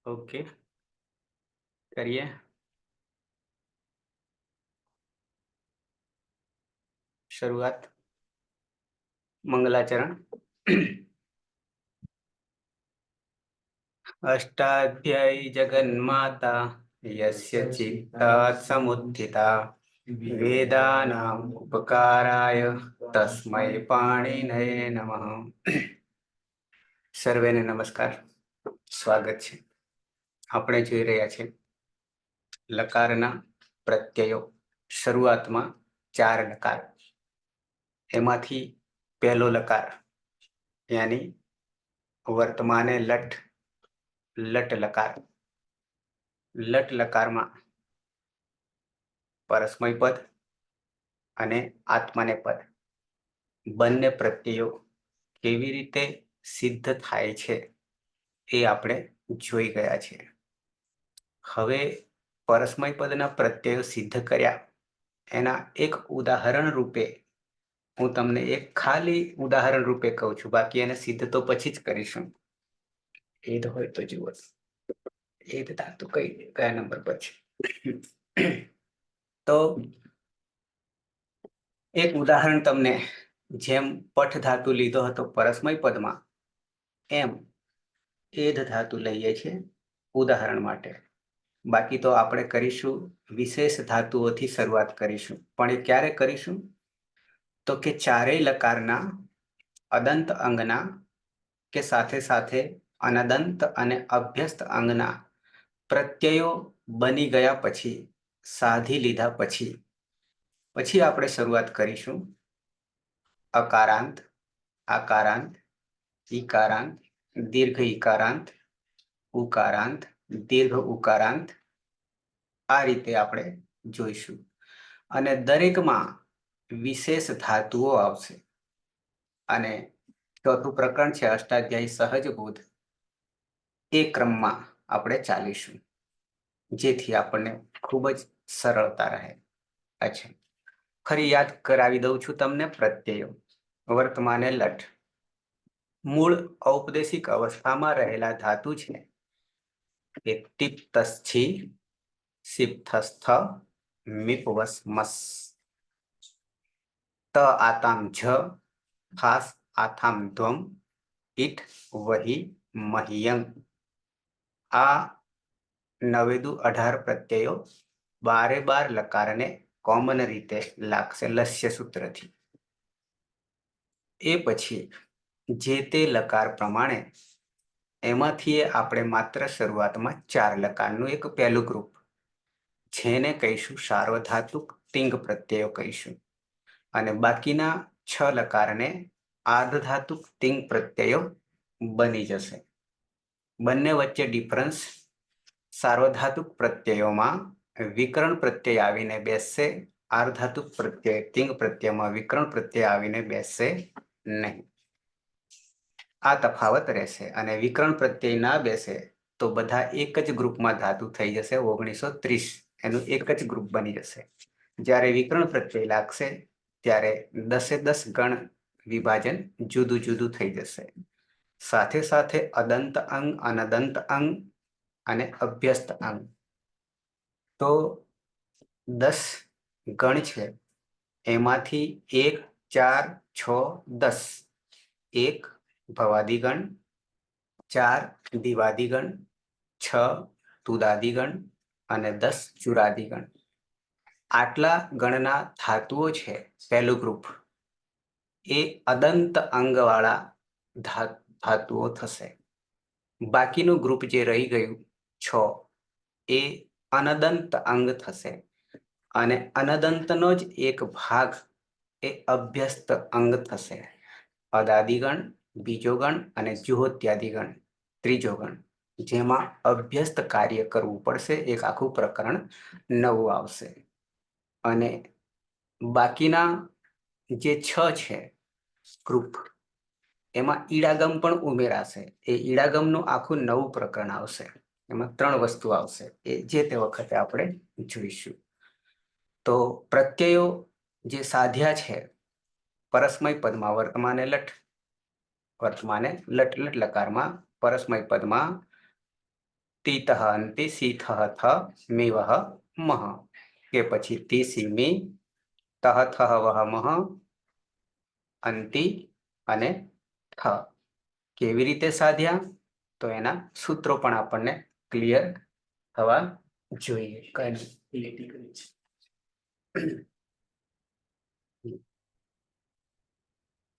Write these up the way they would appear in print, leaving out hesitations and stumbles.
Okay, करिए। शुरुआत। मंगलाचरण। अष्टाध्यायी जगन्माता यस्य चित्तात् समुत्थिता वेदानाम् उपकाराय तस्मै पाणिनये नमः। સર્વેને નમસ્કાર, સ્વાગત છે. આપણે જોઈ રહ્યા છે લકારના પ્રત્યયો. શરૂઆતમાં 4 લકાર, એમાંથી પહેલો લકાર યાની વર્તમાને લટ લટ લકાર. લટ લકારમાં પરસ્મય પદ અને આત્માને પદ બંને પ્રત્યયો કેવી રીતે સિદ્ધ થાય છે એ આપણે જોઈ ગયા છે. હવે પરસ્મય પદના પ્રત્યયો સિદ્ધ કર્યા એના એક ઉદાહરણ રૂપે હું તમને એક ખાલી ઉદાહરણ રૂપે કહું છું, બાકી એને સિદ્ધ તો પછી જ કરીશું. એદ હોય તો જુઓ, એદ ધાતુ કયા નંબર પર છે. તો એક ઉદાહરણ તમને, જેમ પઠ ધાતુ લીધો હતો પરસ્મય પદમાં, એમ એદ ધાતુ લઈએ છીએ ઉદાહરણ માટે. બાકી તો આપણે કરીશું વિશેષ ધાતુઓથી શરૂઆત કરીશું. પણ એ ક્યારે કરીશું? તો કે ચારેય લકારના અદંત અંગના કે સાથે સાથે અનદંત અને અભ્યસ્ત અંગના પ્રત્યયો બની ગયા પછી, સાધી લીધા પછી આપણે શરૂઆત કરીશું અકારાંત, આકારાંત, ઈકારાંત, દીર્ઘ ઈકારાંત, ઉકારાંત, દીર્ઘ ઉકારાંત. આ રીતે આપણે જોઈશું. અને દરેકમાં વિશેષ ધાતુઓ આવશે. અને ચોથું પ્રકરણ છે અષ્ટાધ્યાયી સહજબોધ. એ ક્રમમાં આપણે ચાલીશું, જેથી આપણને ખૂબ જ સરળતા રહે. અચ્છા, ફરી યાદ કરાવી દઉં છું તમને પ્રત્યયો. વર્તમાને લટ મૂળ ઔપદેશિક અવસ્થામાં રહેલા ધાતુ છે એ તિપ્તસ્છી, સિપ્થસ્થ, મિપવસ્મસ. ત આતામ જ, ફાસ આથામ ધ્વમ, ઈટ વહી મહિયંગ. આ 9-18 પ્રત્યયો 12 લકારને કોમન રીતે લાગશે લસ્ય સૂત્રથી. એ પછી જે તે લકાર પ્રમાણે એમાંથી આપણે માત્ર શરૂઆતમાં 4 લકારનું એક પહેલું ગ્રુપ, જેને કહીશું સાર્વધાતુક તિંગ પ્રત્યયો કહીશું. અને બાકીના 6 લકારને આર્ધધાતુક તિંગ પ્રત્યયો બની જશે. બંને વચ્ચે ડિફરન્સ, સાર્વધાતુક પ્રત્યયોમાં વિકરણ પ્રત્યય આવીને બેસશે, આર્ધધાતુક પ્રત્યય તિંગ પ્રત્યયમાં વિકરણ પ્રત્યય આવીને બેસશે નહીં. આ તફાવત રહેશે. અને વિકરણ પ્રત્યય ના બેસે તો બધા એક જ ગ્રુપમાં ધાતુ થઈ જશે. 1930 એનું એક જ ગ્રુપ બની જશે. જ્યારે વિકરણ પ્રત્યય લાગશે ત્યારે 10 ગણ વિભાજન જુદું જુદું થઈ જશે. સાથે સાથે અદંત અંગ, અનદંત અંગ અને અભ્યસ્ત અંગ. તો 10 ગણ છે, એમાંથી 1, 4, 6, 10. 1 ભવાદિગણ, 4 દિવાદિગણ, 6 તુદાદિગણ અને 10 ચુરાદિગણ. આટલા ગણના ધાતુઓ છે પહેલું ગ્રુપ, એ અદંત અંગવાળા ધાતુઓ થશે. બાકીનું ગ્રુપ જે રહી ગયું 6, એ અનદંત અંગ થશે. અને અનદંતનો જ એક ભાગ એ અભ્યસ્ત અંગ થશે. અદાદિગણ બીજો ગણ અને જુહોત્યાદિગણ ત્રીજો ગણ, જેમાં અભ્યસ્ત કાર્ય કરવું પડશે. એક આખું પ્રકરણ નવું આવશે. અને બાકીના જે 6 છે ગ્રુપ, એમાં ઈડાગમ પણ ઉમેરાશે. એ ઈડાગમનું આખું નવું પ્રકરણ આવશે. એમાં 3 વસ્તુ આવશે, એ જે તે વખતે આપણે જોઈશું. તો પ્રત્યયો જે સાધ્યા છે પરસ્મય પદમાં વર્તમાને લટ, વર્તમાને લટ લકારમાં પરસ્મય પદમાં તીતઃ અંતિ સીથઃ થ મીવહ મહ કે પછી તી સીમી તહ થહ વહ મહ અંતિ અને થ કેવી રીતે સાધ્યા તો એના સૂત્રો પણ આપણને ક્લિયર થવા જોઈએ.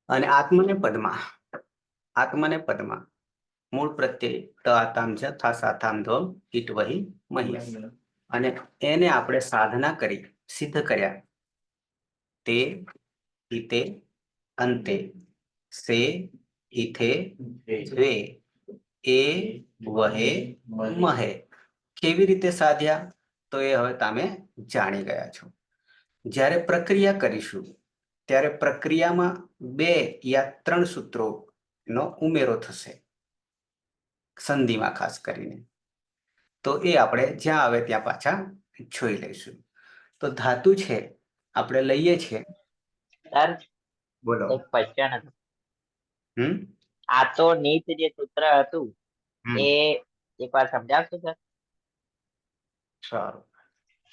અને આત્મને પદમાં મૂળ પ્રત્યય ત આતામ છે થા સાતામ ધોમ ઈટ વહી મહી અને એને આપણે સાધના કરી સિદ્ધ કર્યા તે હિતે અંતે સે ઇથે દ્વે એ વહે મહે કેવી રીતે સાધ્યા તો એ હવે તમે જાણી ગયા છો. જ્યારે પ્રક્રિયા કરીશું ત્યારે પ્રક્રિયામાં 2 યા 3 સૂત્રોનો ઉમેરો થશે સંધિમાં ખાસ કરીને. તો એ આપણે જ્યાં આવે ત્યાં પાછા જોઈ લઈશું. તો ધાતુ છે આપણે લઈએ છીએ. સર બોલો. એક ક્વેશ્ચન હતો. હમ આ તો નીત જે સૂત્ર હતું એ એકવાર સમજાવશો સર? સારું,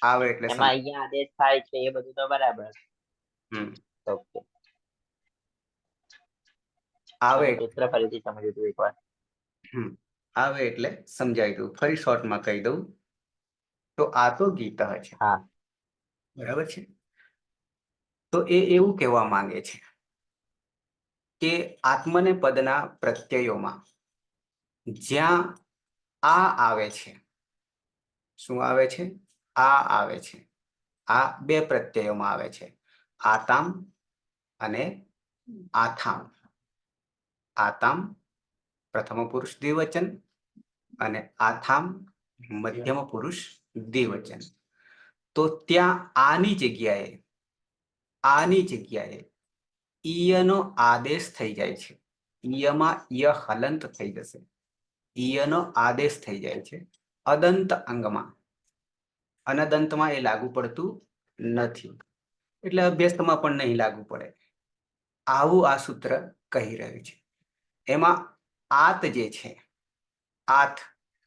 આવે એટલે એમાં અહીંયા આદેશ થાય છે એ બધું તો બરાબર. ઓકે, આવે સૂત્ર ફરીથી સમજ્યું હતું એકવાર. આવે એટલે સમજાવી દઉં, ફરી શોર્ટમાં કહી દઉં તો આ તો ગીત છે. હા, બરાબર છે. તો એ એવું કહેવા માંગે છે કે આત્મને પદના પ્રત્યયોમાં જ્યાં આ આવે છે, શું આવે છે? આ આવે છે. આ 2 પ્રત્યયોમાં આવે છે, આતામ અને આથામ. આતામ પ્રથમ પુરુષ દ્વિવચન અને આથામ મધ્યમ પુરુષ દ્વિવચન. તો ત્યાં આની જગ્યાએ ઈયનો આદેશ થઈ જાય છે. ઈયમાં ય હલંત થઈ જશે. ઈયનો આદેશ થઈ જાય છે અદંત અંગમાં. અનદંતમાં એ લાગુ પડતું નથી, એટલે અભ્યસ્તમાં પણ નહીં લાગુ પડે. આવું આ સૂત્ર કહી રહ્યું છે. એમાં આત જે છે, આથ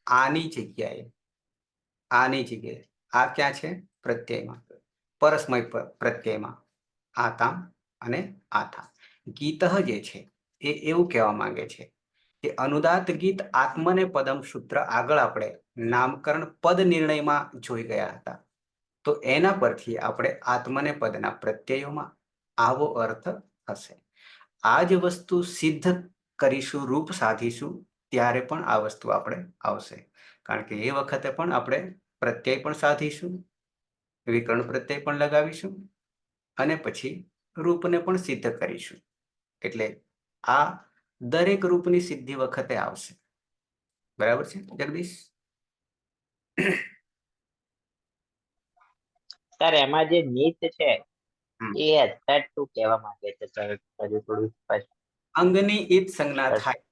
આની જગ્યાએ આ ક્યાં છે? પ્રત્યયમાં, પરસ્મય પ્રત્યયમાં આતામ અને આથા. ગીત જે છે એ એવું કહેવા માંગે છે કે અનુદાત ગીત આત્મને પદમ સૂત્ર આગળ આપણે નામકરણ પદ નિર્ણયમાં જોઈ ગયા હતા. તો એના પરથી આપણે આત્મને પદના પ્રત્યયોમાં આવો અર્થ થશે. આ જ વસ્તુ સિદ્ધ કરીશું, રૂપ સાધીશું, ત્યારે પણ આ વસ્તુ આપણે આવશે. કારણ કે એ વખતે પણ આપણે પ્રત્યય પણ સાધીશું, વિકર્ણ પ્રત્યય પણ લગાવીશું અને પછી રૂપને પણ સિદ્ધ કરીશું. એટલે આ દરેક રૂપની સિદ્ધિ વખતે આવશે. બરાબર છે જગદીશ? સર એમાં જે નીત છે એ એક્ઝેક્ટ શું કહેવા માંગે છે સર? હજુ થોડું સ્પષ્ટ. અંગની ઈત સંજ્ઞા થાય.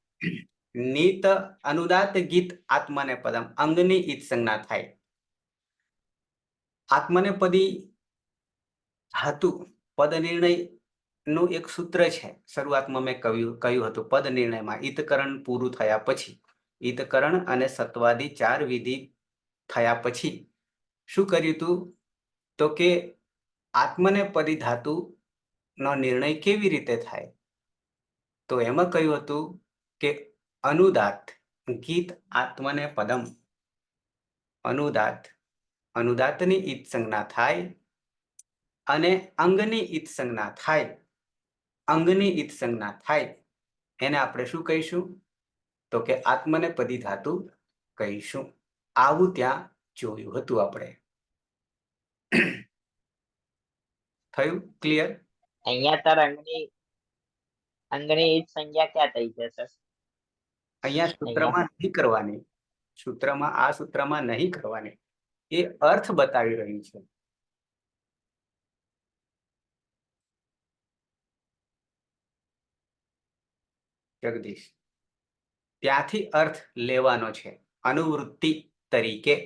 નીત અનુદાત ગીત આત્મને પદમ અંગની ઈત સંજ્ઞા થાય. આત્મનેપદી ધાતુ પદ નિર્ણય નું એક સૂત્ર છે. શરૂઆતમાં મેં કહ્યું હતું, પદ નિર્ણયમાં ઈતકરણ પૂરું થયા પછી, ઈતકરણ અને સત્વાદી 4 વિધિ થયા પછી શું કર્યું હતું? તો કે આત્મનેપદી ધાતુ નો નિર્ણય કેવી રીતે થાય? તો એમાં કહ્યું હતું કે અનુદાત ગીત આત્મને પદમ, અનુદાતની ઈત સંજ્ઞા થાય અને અંગની ઈત સંજ્ઞા થાય. અંગની ઈત સંજ્ઞા થાય એને આપણે શું કહીશું? તો કે આત્મનેપદી ધાતુ કહીશું. આવું ત્યાં જોયું હતું આપણે. થયું ક્લિયર? અહીંયા સર અંગની ઈજ સંજ્ઞા ક્યાં થઈ છે સર? અહીંયા સૂત્રમાં નહીં કરવાની, આ સૂત્રમાં નહીં કરવાની, એ અર્થ બતાવી રહ્યું છે. જગદીશ, ત્યાંથી અર્થ લેવાનો છે અનુવૃત્તિ તરીકે.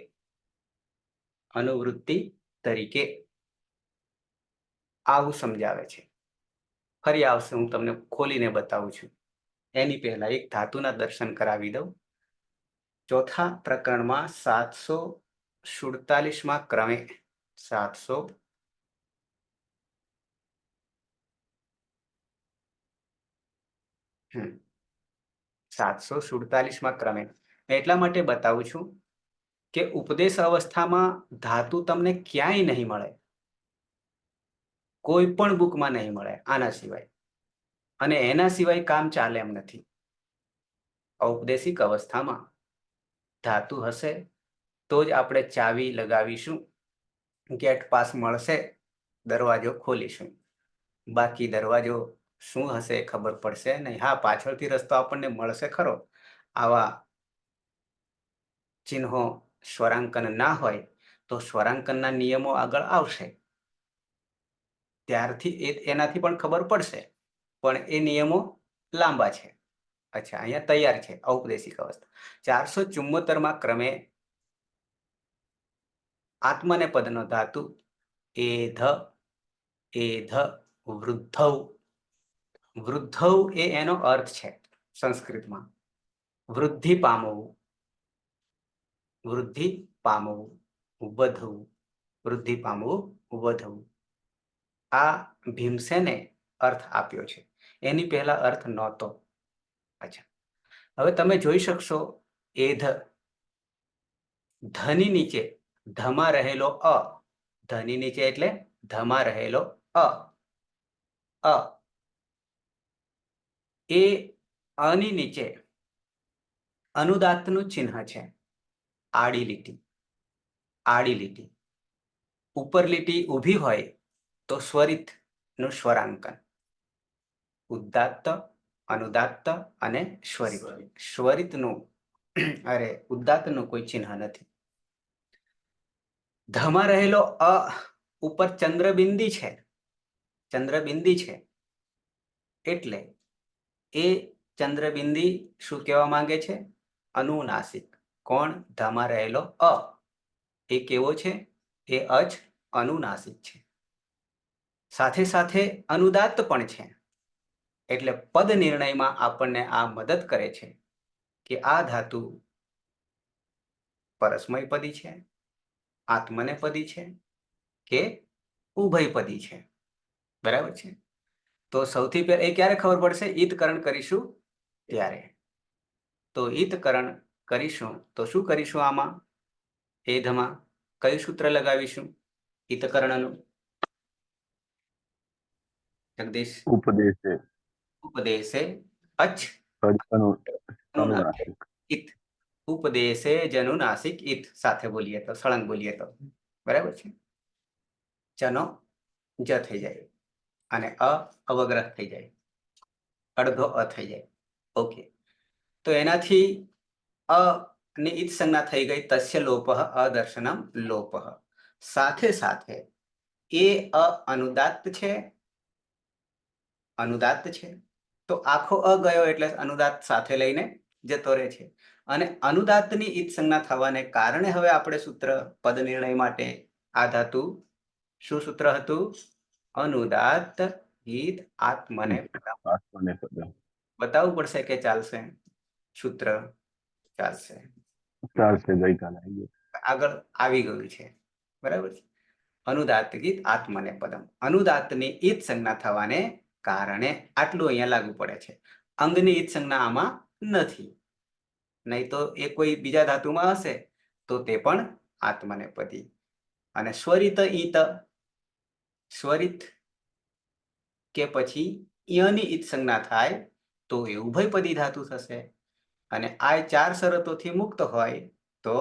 અનુવૃત્તિ તરીકે આવું સમજાવે છે. ફરી આવશે, હું તમને ખોલીને બતાવું છું. એની પહેલા એક ધાતુના દર્શન કરાવી દઉં. ચોથા પ્રકરણમાં 747માં ક્રમે 747માં ક્રમે એટલા માટે બતાવું છું કે ઉપદેશ અવસ્થામાં ધાતુ તમને ક્યાંય નહીં મળે, કોઈ પણ બુકમાં નહીં મળે આના સિવાય, અને એના સિવાય કામ ચાલે એમ નથી. ઔપદેશિક અવસ્થામાં ધાતુ હશે તો જ આપણે ચાવી લગાવીશું, ગેટ પાસ મળશે, દરવાજો ખોલીશું. બાકી દરવાજો શું હશે ખબર પડશે નહીં. હા, પાછળથી રસ્તો આપણને મળશે ખરો. આવા ચિહ્નો સ્વરાંકન ના હોય તો સ્વરાંકનના નિયમો આગળ આવશે, ત્યારથી એનાથી પણ ખબર પડશે, પણ એ નિયમો લાંબા છે. અચ્છા, અહીંયા તૈયાર છે ઔપદેશિક અવસ્થા. 474માં ક્રમે આત્મનેપદનો ધાતુ એધ વૃદ્ધૌ. વૃદ્ધૌ એ એનો અર્થ છે સંસ્કૃતમાં વૃદ્ધિ પામવું, વૃદ્ધિ પામવું, વધવું, વૃદ્ધિ પામવું, વધવું. આ ભીમસેને અર્થ આપ્યો છે, એની પહેલા અર્થ નહોતો. અચ્છા, હવે તમે જોઈ શકશો એધ ધની નીચે ધમાં રહેલો અ, ધની નીચે એટલે ધમાં રહેલો અ, એ અની નીચે અનુદાત્તનું ચિહ્ન છે. આડી લીટી, આડી લીટી. ઉપર લીટી ઊભી હોય તો સ્વરિત નું સ્વરાંકન, ઉદાત્ત, અનુદાત્ત અને સ્વરિત. સ્વરિતનું ઉદાત્તનું કોઈ ચિહ્ન નથી. ધમાં રહેલો અ ઉપર ચંદ્રબિંદી છે, ચંદ્રબિંદી છે, એટલે એ ચંદ્રબિંદી શું કહેવા માંગે છે? અનુનાસિક. કોણ? ધમાં રહેલો અ એ કેવો છે? એ અચ અનુનાસિક છે. સાથે સાથે અનુદાત્ત પણ છે. એટલે પદ નિર્ણયમાં આપણને આ મદદ કરે છે કે આ ધાતુ પરસ્મયપદી છે, આત્મનેપદી છે કે ઉભયપદી છે. બરાબર છે? તો સૌથી પહેલા એ ક્યારે ખબર પડશે? ઈતકરણ કરીશું ત્યારે. તો ઈતકરણ કરીશું તો શું કરીશું? આમાં એધમાં કયું સૂત્ર લગાવીશું ઈતકરણનું? જગદીશ? ઉપદેશે ઉપદેશે અચ અનુનાસિક. ઇત. ઉપદેશે જનુનાસિક ઇત સાથે બોલીએ તો, સળંગ બોલીએ તો બરાબર છે. ચનો જ થઈ જાય અને અવગ્રહ થઈ જાય, અડધો અ થઈ જાય. ઓકે, તો એનાથી અ ની ઈત સંજ્ઞા થઈ ગઈ. તસ્ય લોપઃ અદર્શનમ લોપઃ. સાથે સાથે એ અનુદાત્ત છે, અનુદાત્ત છે તો આખો અ ગયો એટલે અનુદાત્ત સાથે લઈને જતો રહે છે. અને અનુદાત્તની ઈત સંજ્ઞા થવાને કારણે હવે આપણે સૂત્ર પદ નિર્ણય માટે આ ધાતુ શું સૂત્ર હતું? અનુદાત્ત ઈત આત્મને આત્મનેપદમ. બતાવવું પડશે કે ચાલશે? સૂત્ર ચાલશે, ચાલશે. ગઈકાલે આવી ગયું. આગળ આવી ગયું છે. બરાબર છે? અનુદાત્ત ગીત આત્મનેપદમ. અનુદાત્તની ઈત સંજ્ઞા થવાને કારણે આટલું અહીંયા લાગુ પડે છે. અંગની ઈત સંજ્ઞા આમાં નથી. નહીં તો એ કોઈ બીજા ધાતુમાં હશે તો તે પણ આત્મનેપદી. અને સ્વરિત ઈત, સ્વરિત કે પછી ઈયની ઈત સંજ્ઞા થાય તો એ ઉભયપદી ધાતુ થશે. અને આ ચાર શરતોથી મુક્ત હોય તો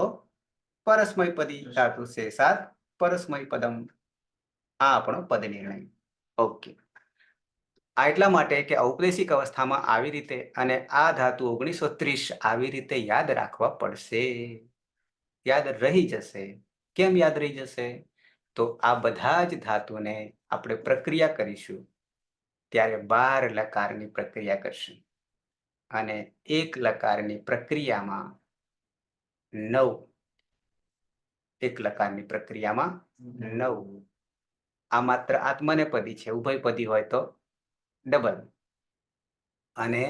પરસ્મયપદી ધાતુ છે. સાત પરસ્મયપદમ. આ આપણો પદ નિર્ણય. ઓકે, આ એટલા માટે કે ઔપદેશિક અવસ્થામાં આવી રીતે અને આ ધાતુ 1930 આવી રીતે યાદ રાખવા પડશે. યાદ રહી જશે. કેમ યાદ રહી જશે? તો આ બધા જ ધાતુને આપણે પ્રક્રિયા કરીશું ત્યારે 12 લકારની પ્રક્રિયા કરશું અને એક લકારની પ્રક્રિયામાં 9, એક લકારની પ્રક્રિયામાં 9. આ માત્ર આત્મનેપદી છે. ઉભયપદી હોય તો ડબલ. અને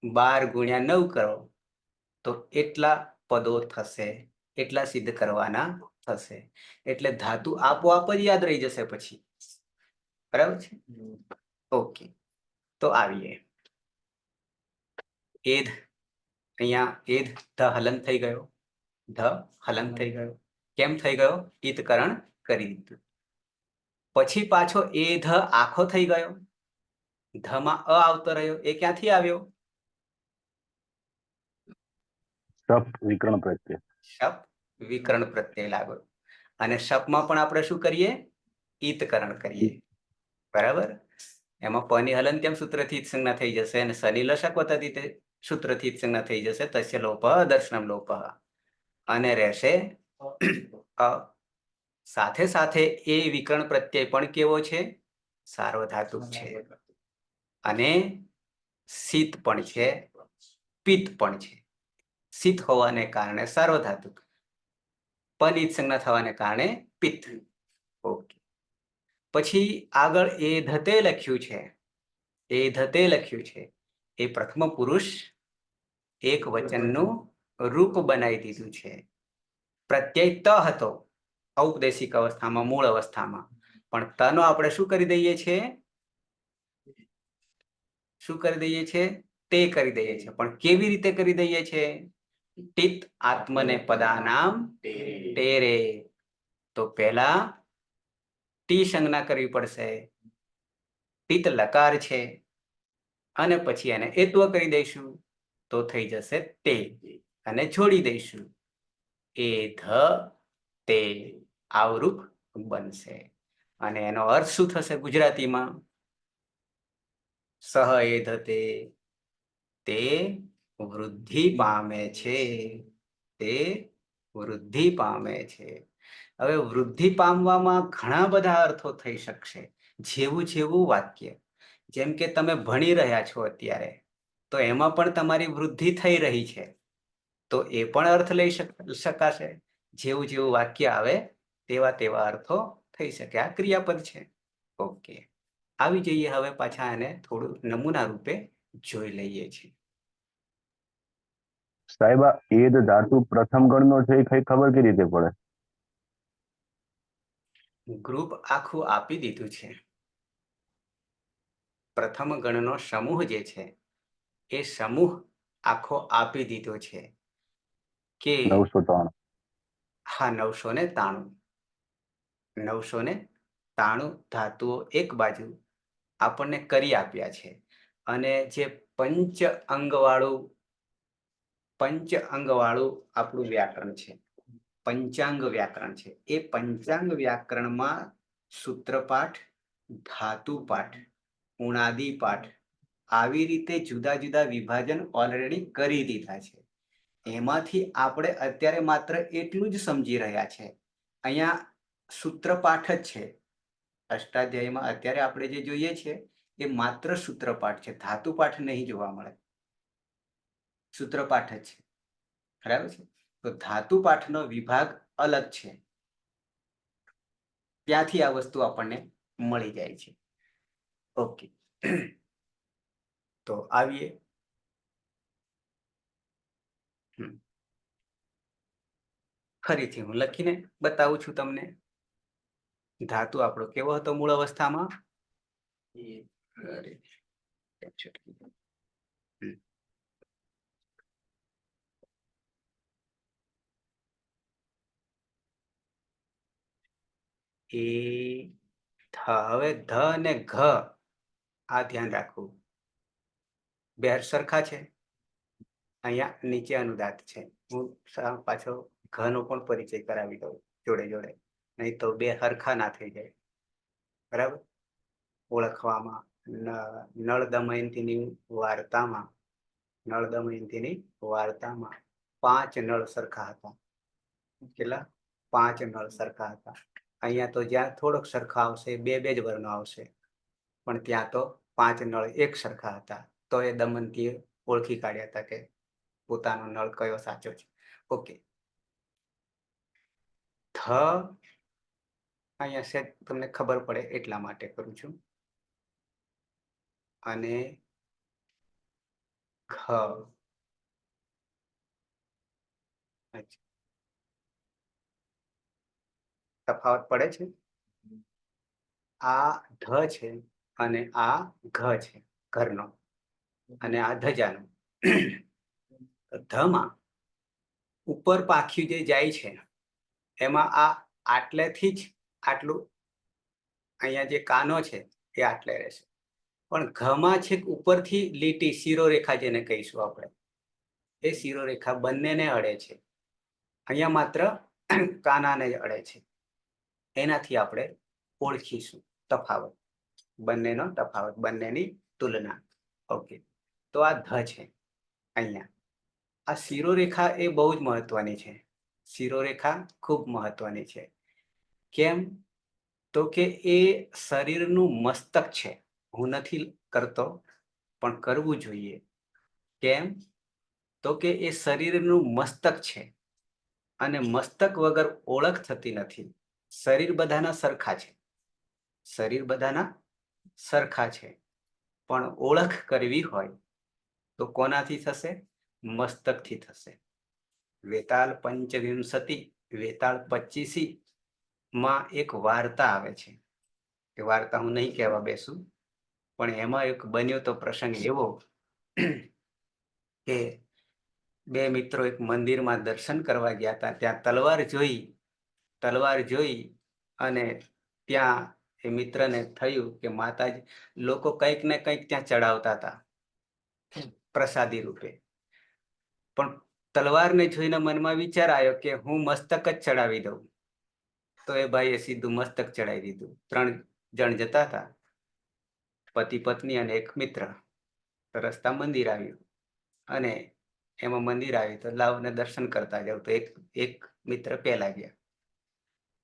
12 ગુણ્યા 9 કરો તો એટલા પદો થશે, એટલા સિદ્ધ કરવાના થશે. એટલે ધાતુ આપોઆપ જ યાદ રહી જશે પછી. બરાબર છે? ઓકે, તો આવીએ. એધ, અહીંયા એધ ધ હલન થઈ ગયો, ધ હલન થઈ ગયો. કેમ થઈ ગયો? ઈતકરણ કરી દીધું. પછી પાછો એ ધ આખો થઈ ગયો, ધમાં અ આવતો રહ્યો. એ ક્યાંથી આવ્યો? શપ વિકરણ પ્રત્યય. શપ વિકરણ પ્રત્યય લાગ્યો. અને શપમાં પણ આપણે શું કરીએ? ઈતકરણ કરીએ. બરાબર? એમાં પની હલન તેમ સૂત્રથી સંજ્ઞા થઈ જશે અને શનિ લશક વતાથી તે સૂત્રથી સંજ્ઞા થઈ જશે. તસ્ય લોપ દર્શનમ લોપ. અને રહેશે અ. સાથે સાથે એ વિકરણ પ્રત્યય પણ કેવો છે? સાર્વધાતુક છે. અને શીત પણ છે, પિત્ત પણ છે. શીત હોવાને કારણે સાર્વધાતુક, પનિત સંજ્ઞા થવાને કારણે પિત્ત. ઓકે, પછી આગળ એ ધતે લખ્યું છે. એ ધતે લખ્યું છે એ પ્રથમ પુરુષ એક વચનનું રૂપ બનાવી દીધું છે. પ્રત્યય ત હતો ઔપદેશિક અવસ્થામાં, મૂળ અવસ્થામાં, પણ તનો આપણે શું કરી દઈએ છીએ? શું કરી દઈએ છીએ? તે કરી દઈએ છીએ. પણ કેવી રીતે કરી દઈએ છીએ? ટિત આત્મને પદાનામ ટેરે. તો પહેલા ટી સંજ્ઞા કરવી પડશે. ટિત લકાર છે અને પછી એને એત્વ કરી દઈશું તો થઈ જશે તે, અને છોડી દઈશું એ ધ તે. આવરૂપ બનશે. અને એનો અર્થ શું થશે ગુજરાતીમાં? સહ એ ધતે, તે વૃદ્ધિ પામે છે. તે વૃદ્ધિ પામે છે. હવે વૃદ્ધિ પામવામાં ઘણા બધા અર્થો થઈ શકશે. જેવું જેવું વાક્ય, જેમ કે તમે ભણી રહ્યા છો અત્યારે, તો એમાં પણ તમારી વૃદ્ધિ થઈ રહી છે, તો એ પણ અર્થ લઈ શકાશે. જેવું જેવું વાક્ય આવે તેવા તેવા અર્થો થઈ શકે. આ ક્રિયાપદ છે. ઓકે, આવી જઈએ હવે પાછા એને થોડું નમૂના રૂપે જોઈ લઈએ છીએ. સાહેબ, આ એદ ધાતુ પ્રથમ ગણનો છે એ કઈ ખબર કેવી રીતે પડે? ગ્રુપ આખું આપી દીધું છે. પ્રથમ ગણનો સમૂહ જે છે એ સમૂહ આખો આપી દીધો છે કે 993. હા, 993. 993 ધાતુઓ એક બાજુ આપણને કરી આપ્યા છે. અને જે પંચ અંગવાળું આપણું વ્યાકરણ છે, પંચાંગ વ્યાકરણ છે. એ પંચાંગ વ્યાકરણમાં સૂત્રપાઠ, ધાતુપાઠ, ઉણાદિ પાઠ, આવી રીતે જુદા જુદા વિભાજન ઓલરેડી કરી દીધા છે. એમાંથી આપણે અત્યારે માત્ર એટલું જ સમજી રહ્યા છે. અહીંયા સૂત્રપાઠ જ છે. અષ્ટાધ્યાયમાં અત્યારે આપણે જે જોઈએ છે એ માત્ર સૂત્રપાઠ છે. ધાતુપાઠ નહીં જોવા મળે, સૂત્રપાઠ જ છે. બરાબર છે? તો ધાતુપાઠનો વિભાગ અલગ છે. ત્યાંથી આ વસ્તુ આપણને મળી જાય છે. ઓકે, તો આવીએ. ફરીથી હું લખીને બતાવું છું તમને. ધાતુ આપણો કેવો હતો મૂળ અવસ્થામાં? એ હવે ધ અને ઘ, આ ધ્યાન રાખવું. બે સરખા છે. અહીંયા નીચે અનુદાત છે. હું પાછો ઘનો પણ પરિચય કરાવી દઉં જોડે જોડે, નહીં તો બે હરખા ના થઈ જાય. બરાબર? ઓળખવામાં નળ દમયંતીની વાર્તામાં, નળ દમયંતીની વાર્તામાં 5 નળ સરખા હતા. કેટલા? 5 નળ સરખા હતા. અહીંયા તો જ્યાં થોડોક સરખા આવશે, બે જ વર્ણો આવશે, પણ ત્યાં તો 5 નળ એક સરખા હતા. તો એ દમયંતીએ ઓળખી કાઢ્યા હતા કે પોતાનો નળ કયો સાચો છે. ઓકે, ધ અહીંયા તમને ખબર પડે એટલા માટે કરું છું. અને ઘ તફાવત પડે છે? આ ધ છે અને આ ઘ છે, ઘરનો, અને આ ધજાનો. ધમાં ઉપર પાખ્યું જે જાય છે એમાં આ આટલેથી જ આટલું, અહીંયા જે કાનો છે એ આટલે રહેશે. પણ ઘમાં છેક ઉપરથી લીટી શિરોરેખા જેને કહીશું આપણે, એ શિરોરેખા બંનેને અડે છે. અહીંયા માત્ર કાનાને જ અડે છે. એનાથી આપણે ઓળખીશું તફાવત, બંનેનો તફાવત, બંનેની તુલના. ઓકે, તો આ ધ છે. અહીંયા આ શિરોરેખા એ બહુ જ મહત્વની છે. શિરોરેખા ખૂબ મહત્વની છે. કેમ? તો કે એ શરીરનું મસ્તક છે. હું નથી કરતો, પણ કરવું જોઈએ. કેમ? તો કે એ શરીરનું મસ્તક છે અને મસ્તક વગર ઓળખ થતી નથી. શરીર બધાના સરખા છે, શરીર બધાના સરખા છે, પણ ઓળખ કરવી હોય તો કોનાથી થશે? મસ્તકથી થશે. વેતાળ પંચવિંશતિ, વેતાળ 25 માં એક વાર્તા આવે છે. એ વાર્તા હું નહીં કહેવા બેસું, પણ એમાં એક બન્યો તો પ્રસંગ એવો કે બે મિત્રો એક મંદિરમાં દર્શન કરવા ગયા હતા. ત્યાં તલવાર જોઈ અને ત્યાં એ મિત્રને થયું કે માતાજી, લોકો કંઈક ને કંઈક ત્યાં ચડાવતા હતા પ્રસાદી રૂપે. પણ તલવારને જોઈને મનમાં વિચાર આવ્યો કે હું મસ્તક જ ચડાવી દઉં. તો એ ભાઈએ સીધું મસ્તક ચડાવી દીધું. 3 જણ જતા હતા, પતિ પત્ની અને એક મિત્ર. તો રસ્તા મંદિર આવ્યું અને એમાં મંદિર આવ્યું તો લાવને દર્શન કરતા જાવ. તો એક મિત્ર પહેલા ગયા,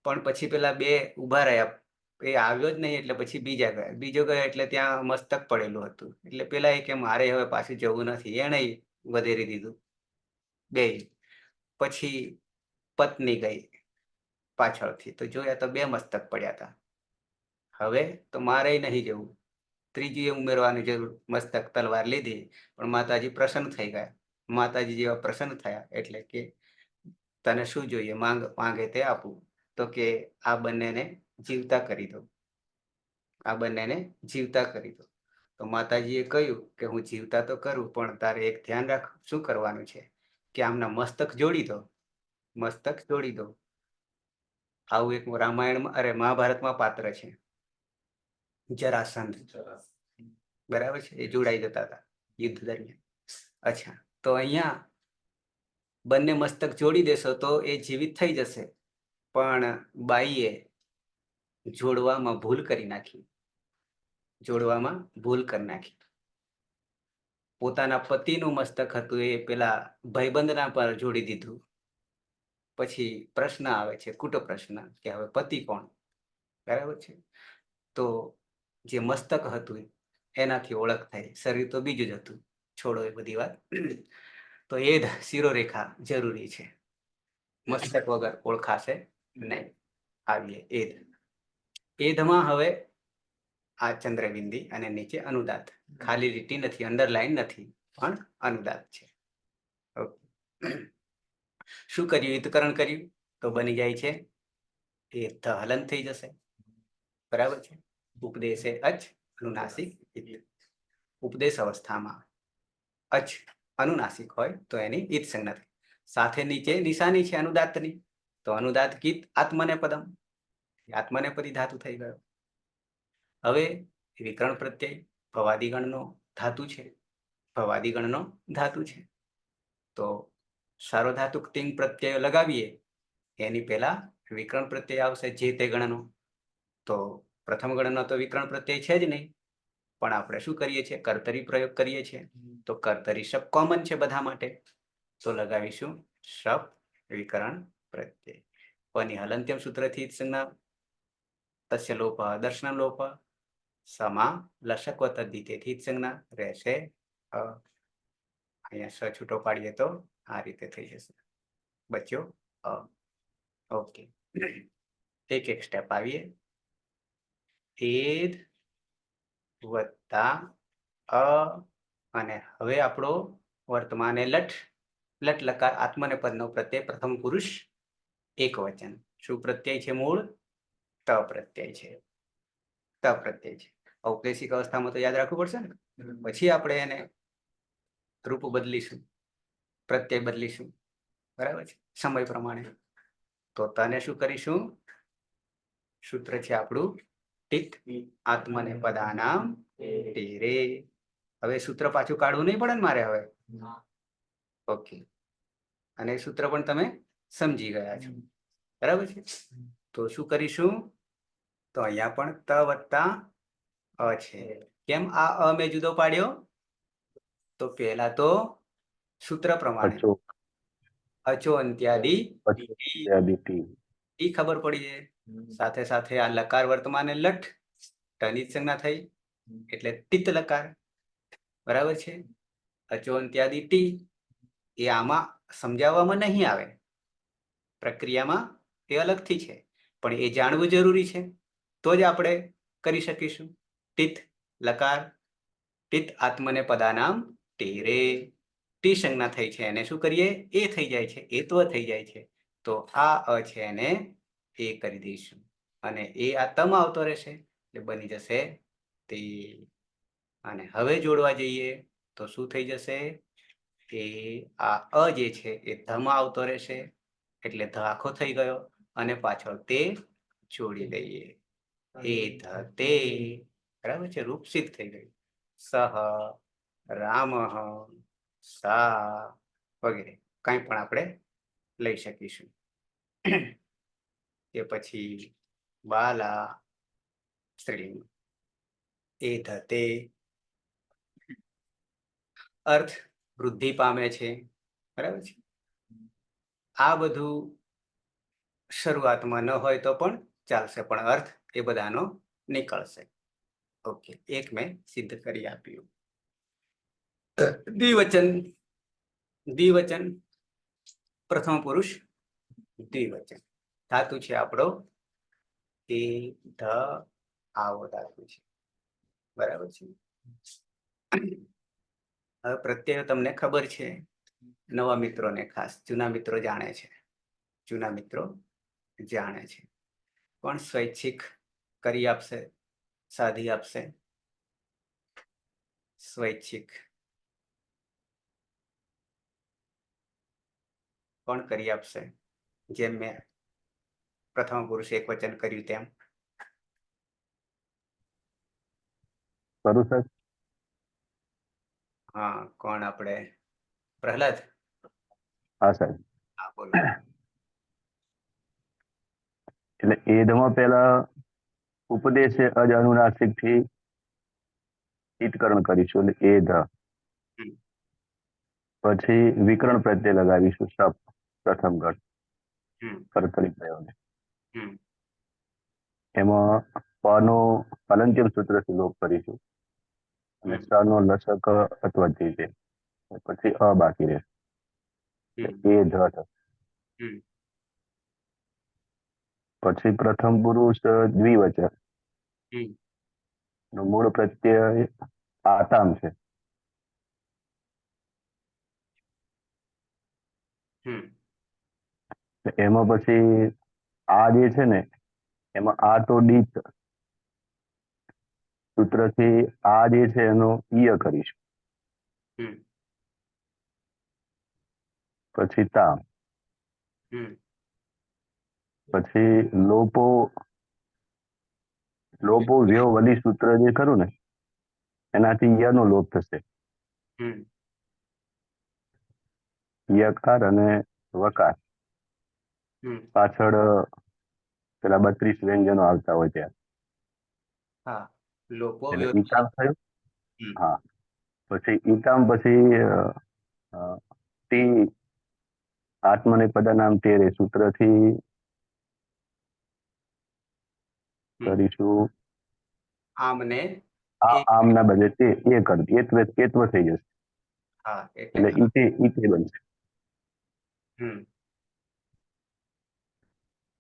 પણ પછી પેલા બે ઊભા રહ્યા. એ આવ્યો જ નહીં એટલે પછી બીજા ગયા, બીજો ગયો એટલે ત્યાં મસ્તક પડેલું હતું. એટલે પેલા કે મારે હવે પાછું જવું નથી, એણે વધેરી દીધું બે. પછી પત્ની ગઈ પાછળથી, તો જોયા તો 2 મસ્તક પડ્યા હતા. હવે તો મારે નહીં જવું, ત્રીજી ઉમેરવાની જરૂર. મસ્તક તલવાર લીધી, પણ માતાજી પ્રસન્ન થઈ ગયા. માતાજી જેવા પ્રસન્ન થયા એટલે કે તને શું જોઈએ, માંગે તે આપું. તો કે આ બંનેને જીવતા કરી દો, આ બંનેને જીવતા કરી દો. તો માતાજીએ કહ્યું કે હું જીવતા તો કરું, પણ તારે એક ધ્યાન રાખ. શું કરવાનું છે? કે આમના મસ્તક જોડી દો, મસ્તક જોડી દો. આવું એક રામાયણમાં, મહાભારતમાં પાત્ર છે, જરાસંધ. બરાબર છે, એ જોડાઈ જતા હતા યુદ્ધ દરમિયાન. અચ્છા, તો અહીંયા બંને મસ્તક જોડી દેશો તો એ જીવિત થઈ જશે. પણ બાઈએ જોડવામાં ભૂલ કરી નાખી, પોતાના પતિનું મસ્તક હતું એ પેલા ભાઈબંધના પર જોડી દીધું. પછી પ્રશ્ન આવે છે, કુટો પ્રશ્ન, કે હવે પતિ કોણ? બરાબર છે. તો જે મસ્તક હતું એનાથી ઓળખ થઈ, શરીર તો બીજું જ હતું. છોડો એ બધી વાત. તો એ જ શિરોરેખા જરૂરી છે, મસ્તક વગર ઓળખાશે નહીં. આવીએ એધમાં હવે આ ચંદ્રબિંદી અને નીચે અનુદાત. ખાલી લીટી નથી, અંડરલાઈન નથી, પણ અનુદાત છે. શું કર્યું? યુદ્ધકરણ કર્યું તો બની જાય છે એ હલન થઈ જશે. બરાબર છે. ઉપદેશે અચ અનુનાસિક. ઉપદેશ અવસ્થામાં અચ અનુનાસિક હોય તો એની ઈત સંજ્ઞા થાય. સાથે નીચે નિશાની છે અનુદાતની, તો અનુદાત ગીત આત્મનેપદમ, આત્મનેપદી ધાતુ થઈ ગયો. હવે વિકરણ પ્રત્યય ભવાદિગણનો ધાતુ છે, ભવાદિગણનો ધાતુ છે. તો સાર્વધાતુક તિંગ પ્રત્યય લગાવીએ એની પહેલા વિકરણ પ્રત્યય આવશે જે તે ગણનો. તો પ્રથમ ગણનો તો વિકરણ પ્રત્યય છે જ નહીં, પણ આપણે શું કરીએ છીએ? કર્તરી પ્રયોગ કરીએ છીએ. તો કર્તરી શબ્દ કોમન છે બધા માટે, તો લગાવીશું શબ્દ વિકરણ પ્રત્યય. કોની હલંત્યમ સૂત્રથી સંજ્ઞા, તસ્ય લોપ દર્શન લોપ, સમા લશક તદ્ધિતેથી સંજ્ઞા રહેશે. અહીંયા છૂટો પાડીએ તો આ રીતે થઈ જશે. બચ્યો ઓકે. એક સ્ટેપ આવીએ. એદ વત્તા અ, અને હવે આપણો વર્તમાન લઠ લટ લકાર આત્મનેપદનો પ્રત્યય પ્રથમ પુરુષ એક વચન. શું પ્રત્યય છે? મૂળ ત પ્રત્યય છે. ત પ્રત્યય છે. ઔપદેશિક અવસ્થામાં તો યાદ રાખવું પડશે ને. પછી આપણે એને રૂપ બદલીશું, પ્રત્યય બદલીશું. બરાબર છે, સમય પ્રમાણે. તો તને શું કરીશું? સૂત્ર છે આપણું ટિક આત્મનેપદાનામ ટેરે. હવે સૂત્ર પાછું કાઢવું નહીં પડે ને મારે હવે. ઓકે, અને સૂત્ર પણ તમે સમજી ગયા છો. બરાબર છે. તો શું કરીશું? તો અહીંયા પણ ત વત્તા અ છે. કેમ આ અ મેં જુદો પાડ્યો? તો પહેલા તો સૂત્ર પ્રમાણે અચો અચો અંત્યાદિ અચો ઈ ખબર પડી છે. સાથે સાથે આ લકાર વર્તમાને લટ ટની સંજ્ઞા થઈ એટલે તિત લકાર. બરાબર છે. અચો અંત્યાદિ ટી એ આમાં સમજાવવામાં નહીં આવે, પ્રક્રિયામાં એ અલગથી છે, પણ એ જાણવું જરૂરી છે. તો જ આપણે કરી શકીશું. તિત લકાર તિત આત્મનેપદાનામ ટેરે. ટી સંજ્ઞા થઈ છે એને શું કરીએ? એ થઈ જાય છે, એત્વ થઈ જાય છે. તો આ અ છે એને એ કરી દઈશું, અને એ આ તમાં આવતો રહેશે એટલે બની જશે તે. અને હવે જોડવા જઈએ તો શું થઈ જશે? કે આ અ જે છે એ ધમાં આવતો રહેશે એટલે ધ આખો થઈ ગયો, અને પાછળ તે જોડી દઈએ. એ ધ તે. બરાબર છે, રૂપ સિદ્ધ થઈ ગયું. સહ રામ સા વગેરે કંઈ પણ આપણે લઈ શકીશું. કે પછી બાલા સ્ત્રીલિંગ. એ ધ તે. અર્થ વૃદ્ધિ પામે છે. બરાબર છે. આ બધું શરૂઆતમાં ન હોય તો પણ ચાલશે, પણ અર્થ એ બધાનો નીકળશે. ઓકે, એક મેં સિદ્ધ કરી આપ્યું. દ્વિવચન. દ્વિવચન પ્રથમ પુરુષ દ્વિવચન. ધાતુ છે આપણો એ ધ આવો ધાતુ છે. બરાબર છે. હવે પ્રત્યય તમને ખબર છે, નવા મિત્રોને ખાસ. જૂના મિત્રો જાણે છે. જૂના મિત્રો જાણે છે. કોણ સ્વૈચ્છિક કરી આપશે, સાધી આપશે? સ્વૈચ્છિક કોણ કરી આપશે? જેમ મેં પ્રથમ પુરુષ એક વચન કર્યું તેમ. કરું સાહેબ? હા, કોણ? આપણે પ્રહલાદ. હા સાહેબ. હા, બોલો. એટલે એધમાં પેલા ઉપદેશ અજ અનુનાસિક થી ઈટકરણ કરીશું એટલે એ ધ. હમ. પછી વિકરણ પ્રત્યય લગાવીશું સપ પ્રથમ ગણ હમ. કર્તરી પ્રયોગ. હમ. એમાં પ નો અલંત્યમ સૂત્રથી લોપ કરીશું, અને હમ. સ નો લસક અથવા જે છે. પછી અ બાકી રહે હમ. એ ધ થશે. હમ. પછી પ્રથમ પુરુષ દ્વિવચન હમ. નો મૂળ પ્રત્યય આતામ છે. હમ. એમાં પછી આ જે છે ને, એમાં આ તો ડી સૂત્રથી આ જે છે એનો ઈય કરીશું. હમ. પછી તામ. હમ. પછી લોપો લોપો વ્યો વલી સૂત્ર જે ખરું ને, એનાથી ય નો લોપ થશે. હમ. યકાર અને વકાર હમ. પાછળ પેલા 32 વ્યંજનો આવતા હોય ત્યાં. હા, લોપો એટલે વ્યોમ. ઈકામ થયું. હમ. હા, પછી ઈકામ પછી ટી આત્મનેપદાનામ તેરે સૂત્રથી હમ. કરીશું. આમને આ એક. આમના બદલે તે એ કરી એત્વ થઈ જશે. હા, એટલે હા. ઈતે બનશે. હમ.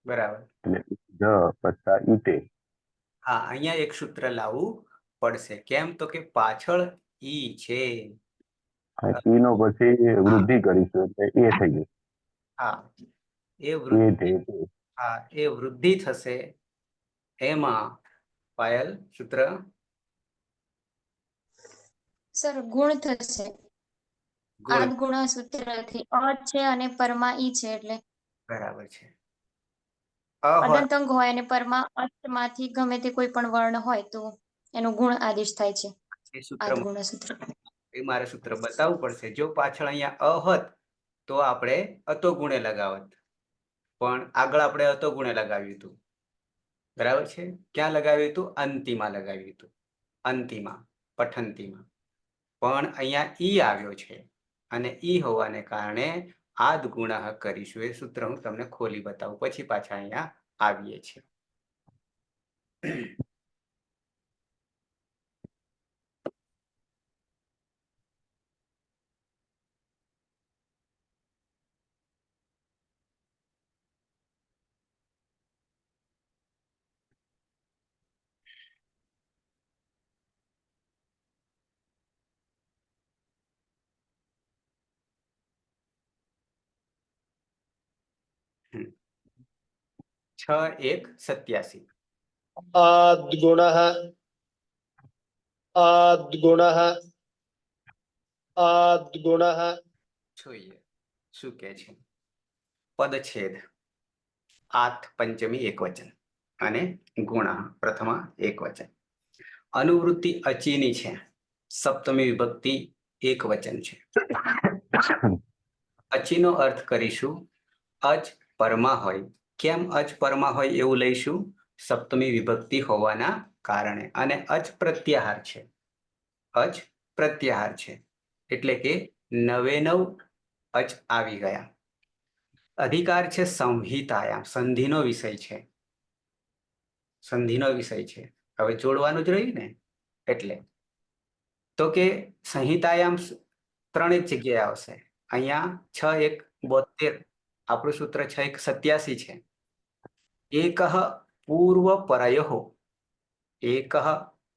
બરાબર. એટલે જ પત્તા ઈતે. હા, અહીંયા એક સૂત્ર લાવવું પડશે. કેમ? તો કે પાછળ ઈ છે. ઈ નો પછી વૃદ્ધિ કરીશું એટલે એ થઈ જશે. હા, એ એ વૃદ્ધિ, ધે તે. હા, એ વૃદ્ધિ થશે. એમાં પાયલ સૂત્ર સર ગુણ થશે. ગુણ. આદ ગુણ સૂત્રથી અ છે અને પરમાં ઈ છે એટલે બરાબર છે. અ હોય અદંત અંગ હોય અને પરમાં અર્થમાંથી ગમે તે કોઈ પણ વર્ણ હોય તો એનો ગુણ આદેશ થાય છે. એ સૂત્ર, આદ ગુણ સૂત્ર. એ મારે સૂત્ર બતાવવું પડશે. જો પાછળ અહીંયા અ હોત તો આપણે અતો ગુણે લગાવત, પણ આગળ આપણે અતો ગુણે લગાવ્યું હતું. બરાબર છે. ક્યાં લગાવ્યું હતું? અંતિમાં લગાવ્યું હતું. અંતિમાં, પઠંતીમાં. પણ અહીંયા ઈ આવ્યો છે અને ઈ હોવાને કારણે આદ ગુણઃ કરીશું. એ સૂત્ર હું તમને ખોલી બતાવું, પછી પાછા અહીંયા આવીએ છીએ. છ એક 87. आद्गुणः आद्गुणः आद्गुणः જોઈએ શું કે છે. પદછેદ આથ પંચમી એકવચન અને ગુણ પ્રથમા એકવચન. અનુવૃત્તિ અચીની છે. સપ્તમી વિભક્તિ એકવચન છે. અચીનો અર્થ કરીશું અચ પરમાં હોય. કેમ અચ પરમાં હોય એવું લઈશું? સપ્તમી વિભક્તિ હોવાના કારણે. અને અચ પ્રત્યાહાર છે. અચ પ્રત્યાહાર છે એટલે કે 99 અચ આવી ગયા. અધિકાર છે સંહિતાયામ, સંધિનો વિષય છે. સંધિનો વિષય છે. હવે જોડવાનું જ રહ્યું ને, એટલે તો કે સંહિતાયામ ત્રણેક જગ્યાએ આવશે. અહીંયા 6-1-72, આપણું સૂત્ર 6-1-87 છે. એકઃ પૂર્વ પરયોઃ, એકઃ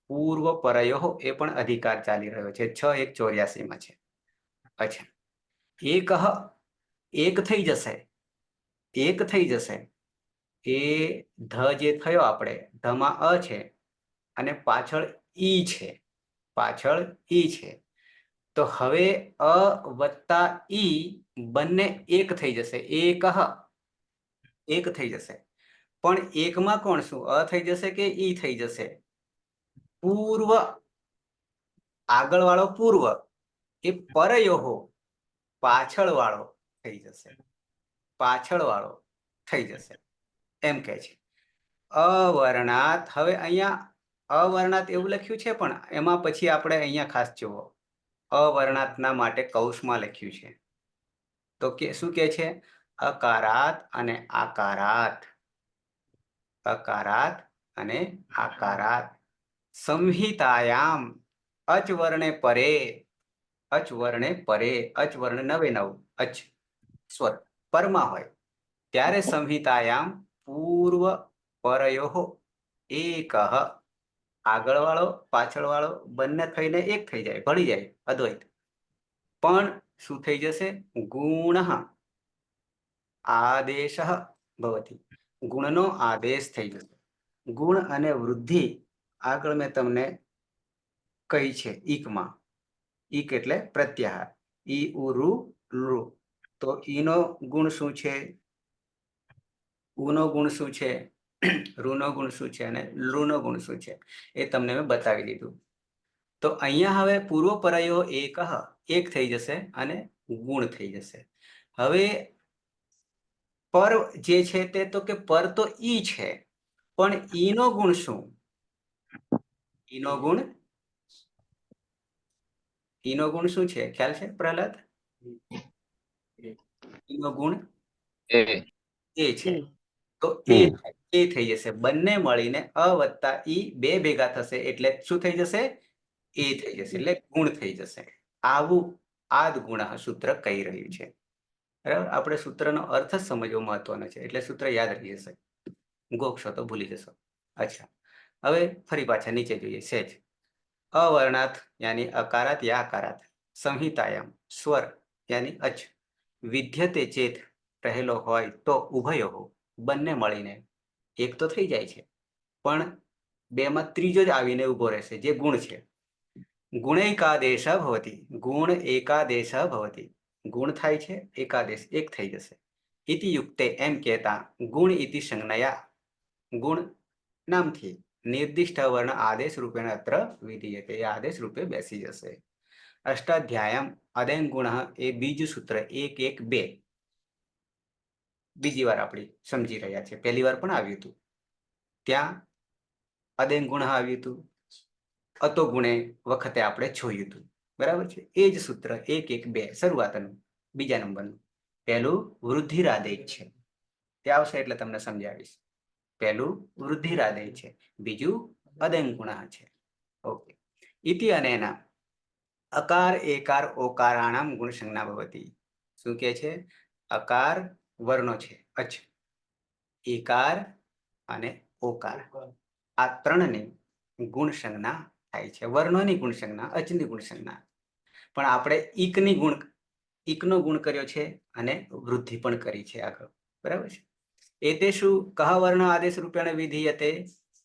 પૂર્વ પરયોઃ, એ પણ અધિકાર ચાલી રહ્યો છે. 6-1-84 છે. અચ્છા, એકઃ એક થઈ જશે, એક થઈ જશે. એ ધ જે થયો આપણે, ધમાં અ છે અને પાછળ ઈ છે, પાછળ ઈ છે. તો હવે અ વત્તા ઈ બંને એક થઈ જશે. એકઃ એક થઈ જશે. પણ એકમાં કોણ શું? અ થઈ જશે કે ઈ થઈ જશે? પૂર્વ, આગળ વાળો પૂર્વ, એ પરયોઃ પાછળ વાળો થઈ જશે, પાછળ વાળો થઈ જશે, એમ કે છે. અવર્ણાત, હવે અહીંયા અવર્ણાત એવું લખ્યું છે, પણ એમાં પછી આપણે અહીંયા ખાસ જુઓ, અવર્ણાતના માટે કૌંસમાં લખ્યું છે. તો કે શું કે છે? અકારાત અને આકારાત, અકારાત અને આકારાત. સંહિતાયામ અચ વર્ણે પરે, અચ વર્ણે પરે, અચ વર્ણ 99 અચ સ્વર પરમાં હોય ત્યારે સંહિતાયામ પૂર્વ પરયોઃ એકઃ, આગળ વાળો પાછળ વાળો બંને થઈને એક થઈ જાય, ભળી જાય, અદ્વૈત. પણ શું થઈ જશે? ગુણઃ આદેશઃ ભવતિ, ગુણનો આદેશ થઈ જશે. ગુણ અને વૃદ્ધિ આગળ મેં તમને કહી છે ઈકમાં. ઈક એટલે પ્રત્યાહાર. ઈ ઉ ઋ. તો ઈનો ગુણ શું છે? ઉનો ગુણ શું છે? ઋનો ગુણ શું છે? અને લૃનો ગુણ શું છે? એ તમને મેં બતાવી દીધું. તો અહીંયા હવે પૂર્વ પરયોઃ એકઃ, એક થઈ જશે અને ગુણ થઈ જશે. હવે પર જે છે તે, તો કે પર તો ઈ છે, પણ ઈનો ગુણ શું? ઈનો ગુણ, ઈનો ગુણ શું છે? ખ્યાલ છે પ્રહલાદ? ઈનો ગુણ એ છે. તો એ થઈ જશે. બંને મળીને અ વત્તા ઈ બે ભેગા થશે એટલે શું થઈ જશે? એ થઈ જશે, એટલે ગુણ થઈ જશે. આવું આદ ગુણ સૂત્ર કહી રહ્યું છે. બરાબર, આપણે સૂત્રનો અર્થ જ સમજવો મહત્વનો છે, એટલે સૂત્ર યાદ રહી જશે. ગોખશો તો ભૂલી જશો. અચ્છા, હવે ફરી પાછા નીચે જોઈએ સહેજ. અવર્ણાત યાની અકારાત યા અકારાત. સંહિતાયામ સ્વર યાની અચ વિદ્યતે ચેત રહેલો હોય તો ઉભયો બંને મળીને એક તો થઈ જાય છે, પણ બેમાં ત્રીજો જ આવીને ઉભો રહેશે, જે ગુણ છે. ગુણૈકાદેશ ભવતી, ગુણ એકાદેશ ભવતી, ગુણ થાય છે, એકાદેશ એક થઈ જશે. ઇતિ યુક્તે એમ કહેતા ગુણ ઇતિ સંજ્ઞયા, ગુણ નામથી નિર્દિષ્ટ વર્ણ આદેશ રૂપેણ અત્ર વિધીયતે, એ આદેશ રૂપે બેસી જશે. અષ્ટાધ્યાયમ અદેન ગુણ એ બીજું સૂત્ર 1-1-2 બીજી વાર આપણે સમજી રહ્યા છે. પહેલી વાર પણ આવ્યું હતું, ત્યાં અદેન ગુણ આવ્યું હતું, અતો ગુણે વખતે આપણે જોયું હતું. બરાબર છે. એ જ સૂત્ર 1-1-2 શરૂઆતનું બીજા નંબરનું. પહેલું વૃદ્ધિરાદેશ છે, તે આવશે એટલે તમને સમજાવીશ. પહેલું વૃદ્ધિરાદેશ છે, બીજું અદેન ગુણ છે. ઓકે. ઇતિ અનેના અકાર એકાર ઓકારાણામ ગુણ સંજ્ઞા ભવતી. શું કે છે? અકાર વર્ણો છે, અચ, એકાર અને ઓકાર, આ ત્રણની ગુણ સંજ્ઞા થાય છે. વર્ણોની ગુણ સંજ્ઞા, અચની ગુણ સંજ્ઞા. પણ આપણે ઈકનો ગુણ કર્યો છે અને વૃદ્ધિ પણ કરી છે આગળ. બરાબર છે. એતેષુ કહ વર્ણ આદેશ રૂપેણ વિધીયતે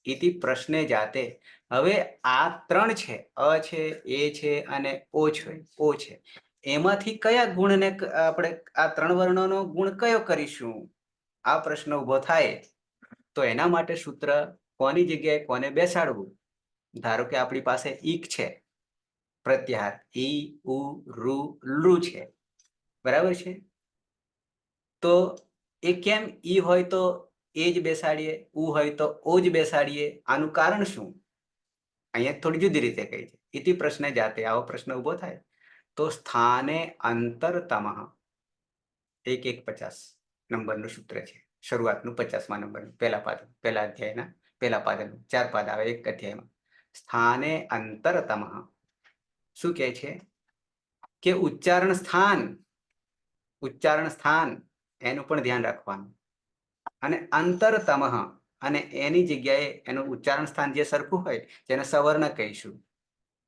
ઇતિ પ્રશ્ને જાતે. હવે આ ત્રણ છે, અ છે, એ છે અને ઓ છે, એમાંથી કયા ગુણને આપણે આ ત્રણ વર્ણોનો ગુણ કયો કરીશું, આ પ્રશ્ન ઉભો થાય. તો એના માટે સૂત્ર કોની જગ્યાએ કોને બેસાડવું? ધારો કે આપણી પાસે ઈક છે, પ્રત્યાહાર ઈ, ઉ, રૂ, લુ છે. બરાબર છે. તો એ કેમ ઈ હોય તો એ જ બેસાડીએ, ઉ હોય તો ઓ જ બેસાડીએ? આનું કારણ શું? અહીંયા થોડી જુદી રીતે કહી છે. ઇતિ પ્રશ્ન જાતે, આવો પ્રશ્ન ઉભો થાય તો સ્થાને અંતરતમ 1-1-50 નંબરનું સૂત્ર છે, શરૂઆતનું 50મા નંબરનું પહેલા અધ્યાયના પહેલા પાદનું, 4 પાદ આવે એક અધ્યાયમાં. સ્થાને અંતરતમ શું કહે છે? કે ઉચ્ચારણ સ્થાન એનું પણ ધ્યાન રાખવાનું. અને અંતરતમ, અને એની જગ્યાએ એનું ઉચ્ચારણ સ્થાન જે સરખું હોય, જેને સવર્ણ કહીશું,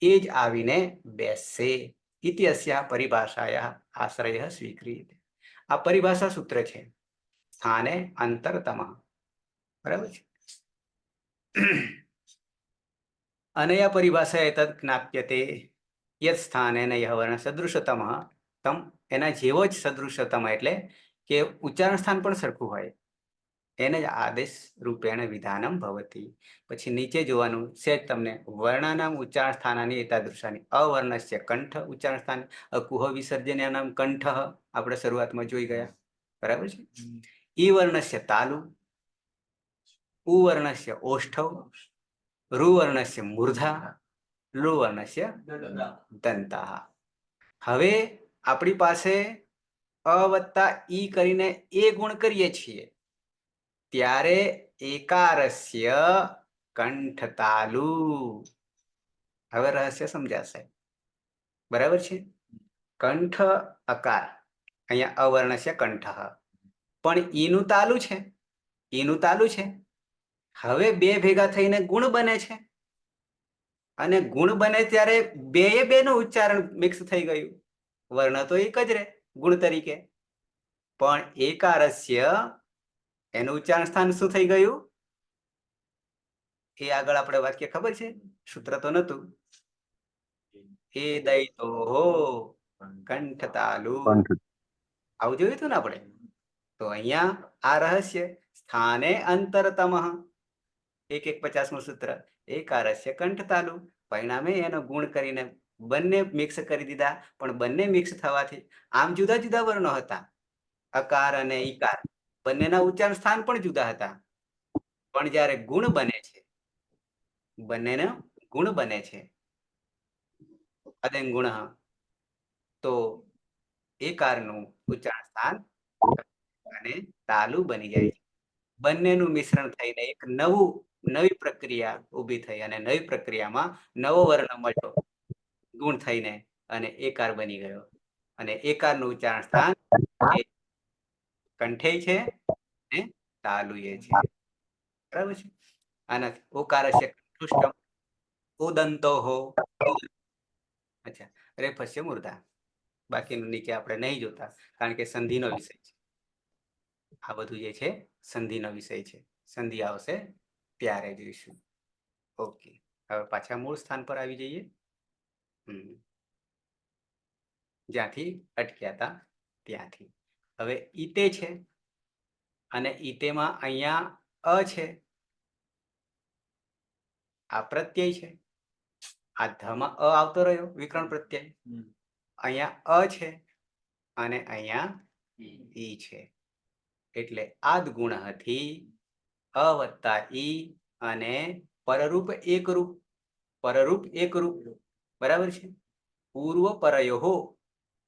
એ જ આવીને બેસશે. ઇતિ અસ્યા પરિભાષાયા આશ્રય સ્વીક્રિયતે. આ પરિભાષા સૂત્ર છે, સ્થાને અંતરતમ. બરાબર છે. અનયા પરિભાષા એતદ જ્ઞાપ્યતે યત સ્થાનેન યહ વર્ણ સદૃશતમ તમ, એના જેવો જ સદૃશતમ એટલે કે ઉચ્ચારણ સ્થાન પણ સરખું હોય, એને જ આદેશ રૂપેણ વિધાનમ ભવતી. પછી નીચે જોવાનું છે તમને, વર્ણાનામ ઉચ્ચારણ સ્થાનાની એતાદૃશાની. અવર્ણસ્ય કંઠ ઉચ્ચારણ સ્થાન, અકુહ વિસર્જન્યાનામ કંઠ આપણે શરૂઆતમાં જોઈ ગયા. બરાબર છે. ઈ વર્ણસ્ય તાલુ, ઉ વર્ણસ્ય ઓષ્ઠવ, રૂ વર્ણસ્ય મૂર્ધા, લુ વર્ણસ્ય દંતા. હવે આપણી પાસે અ વત્તા ઈ કરીને એ ગુણ કરીએ છીએ, ત્યારે એકારસ્ય કંઠ તાલુ. હવે રહસ્ય સમજાશે. બરાબર છે. કંઠ અકાર, અહીંયા અવર્ણસ્ય કંઠ, પણ ઈનું તાલુ છે. હવે બે ભેગા થઈને ગુણ બને છે, અને ગુણ બને ત્યારે બે નું ઉચ્ચારણ મિક્સ થઈ ગયું. વર્ણ તો એક જ રહે ગુણ તરીકે, પણ એકારસ્ય એનું ઉચ્ચારણ સ્થાન શું થઈ ગયું? એ આગળ આપણે વાક્ય ખબર છે, સૂત્ર તો નતું. એ દૈતો કંઠ તાલુ, આવું જોયું હતું ને આપણે. તો અહીંયા આ રહસ્ય સ્થાને અંતરતમ 1-1-50 સૂત્ર, એકારસ્ય કંઠ તાલુ. પરિણામે એનો ગુણ કરીને બંને મિક્સ કરી દીધા. પણ બંને મિક્સ થવાથી આમ જુદા જુદા વર્ણો હતા, અકાર અને ઈકાર, બંનેના ઉચ્ચારણ સ્થાન પણ જુદા હતા. પણ જ્યારે ગુણ બને છે, બંનેનો ગુણ બને છે અદેન ગુણ, તો એકારનું ઉચ્ચારણ સ્થાન અને તાલુ બની જાય છે. બંનેનું મિશ્રણ થઈને એક નવી પ્રક્રિયા ઊભી થઈ, અને નવી પ્રક્રિયામાં નવો વર્ણ મળ્યો, ગુણ થઈને, અને એકાર બની ગયો. અને એકારનું ઉચ્ચારણ સ્થાન એ કંઠે છે અને તાલુએ છે. બરાબર છે. આનાથી ઓકારસ્ય કંઠુષ્ટમ ઉદંતો હો. અચ્છા, રેફસ્ય મૂર્ધા. બાકીનું નીચે આપણે નહીં જોતા કારણ કે સંધિનો વિષય છે. આ બધું જે છે સંધિનો વિષય છે. સંધિ આવશે ત્યારે જોઈશું. ઓકે, હવે પાછા મૂળ સ્થાન પર આવી જઈએ. જ્યાંથી અટક્યા હતા ત્યાંથી. હવે ઈતે છે અને ઈતેમાં અહીંયા અ છે, આ પ્રત્યય છે. આ ધમાં અ આવતો રહ્યો, વિકરણ પ્રત્યય. અહીંયા અ છે અને અહીંયા ઈ છે. એટલે આદ ગુણથી અ વત્તા ઈ અને પરરૂપ એકરૂપ. પરરૂપ એકરૂપ બરાબર છે. પૂર્વ પરયોહો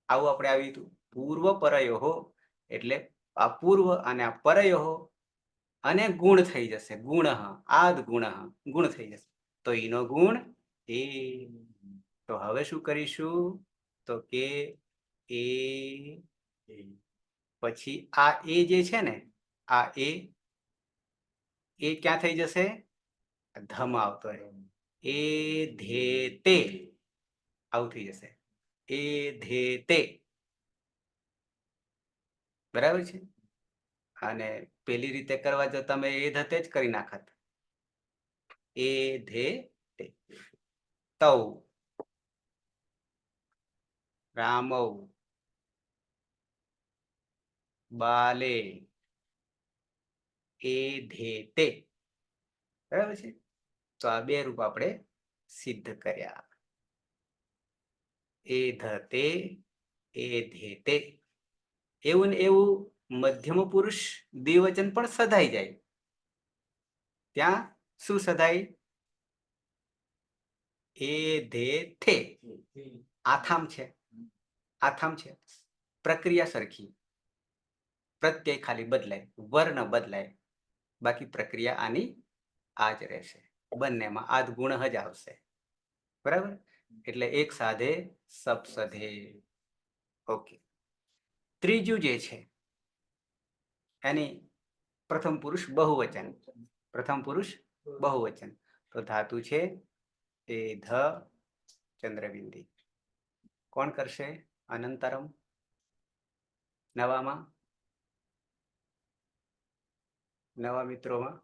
આવું આપણે આવ્યું હતું. પૂર્વ પરયોહો એટલે આ પૂર્વ અને આ પરયોહો અને ગુણ થઈ જશે. ગુણ આદ ગુણ થઈ જશે. તો ઈનો ગુણ એ. તો હવે શું કરીશું તો કે એ પછી આ એ જે છે ને આ એ ક્યાં થઈ જશે? ધમાં આવતો રહે. એ ધે તે આવું થઈ જશે. એ ધે તે બરાબર છે. અને પેલી રીતે કરવા જો તમે એ ધતે જ કરી નાખત. એ ધે તે તૌ રામૌ બાલે એ ધે તે બરાબર છે. તો આ બે રૂપ આપણે સિદ્ધ કર્યા. એ ધતે એ ધેતે. એવું ને એવું મધ્યમ પુરુષ દ્વિવચન પણ સધાઈ જાય. ત્યાં શું સધાય? એ ધે થે. આથામ છે, આથામ છે. પ્રક્રિયા સરખી, પ્રત્યય ખાલી બદલાય, વર્ણ બદલાય, બાકી પ્રક્રિયા આની આ જ રહેશે. બંનેમાં આદ ગુણ જ આવશે. બરાબર. એટલે એક સાધે સપ સધે. ઓકે. ત્રીજું જે છે એની પ્રથમ પુરુષ બહુવચન. પ્રથમ પુરુષ બહુવચન. તો ધાતુ છે એ ધ ચંદ્રબિંદી. કોણ કરશે? અનંતરમ. નવા મિત્રોમાં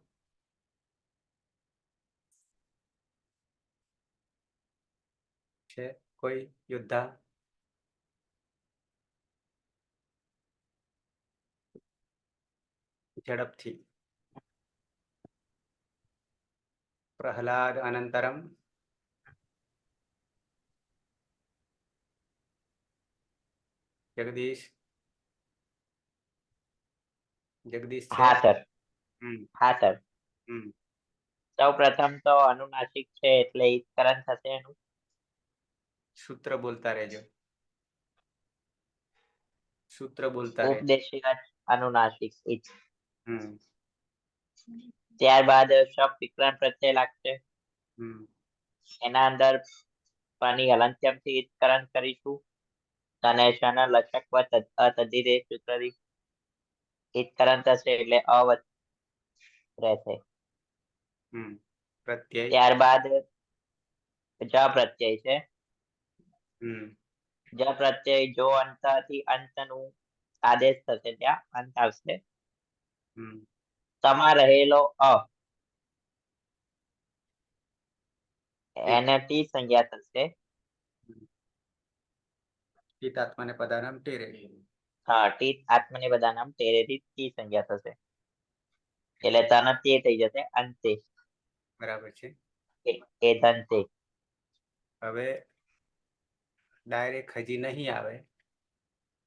છે કોઈ યોદ્ધા? ઝડપથી. પ્રહલાદ અનંતરમ. જગદીશ. જગદીશ છે? હા સર. હમ હા સર. હમ સૌ પ્રથમ તો અનુનાસિક છે એટલે ઈત્કરણ થશે એનું. સૂત્ર બોલતા રહેજો. સૂત્ર બોલતા રહેજો. ઉપદેશિક અનુનાસિક ઈચ. હમ ત્યારબાદ શબ્દ વિકરણ પ્રત્યય લાગશે. હમ એના અંદર પાની હલંત્યમ થી ઈત્કરણ કરીશું. અને શન લચક તદ્ધિદે સૂત્રથી ઈત્કરણ થશે એટલે અવત રહેશે. પ્રત્યય. ત્યારબાદ જ પ્રત્યય છે. હમ જ પ્રત્યય જો અંતથી અંતનું આદેશ થશે ત્યાં અંત આવશે. હમ તમા રહેલો અ એને ટી સંજ્ઞા થશે. હિતાત્માને પદાનામ ટેરે. હા, ટી આત્મને બધા નામ તેરેથી ટી સંજ્ઞા થશે. એટલે તને તે થઈ જશે અંતે. બરાબર છે. એ ધનતે. હવે ડાયરેક્ટ હજી નહીં આવે.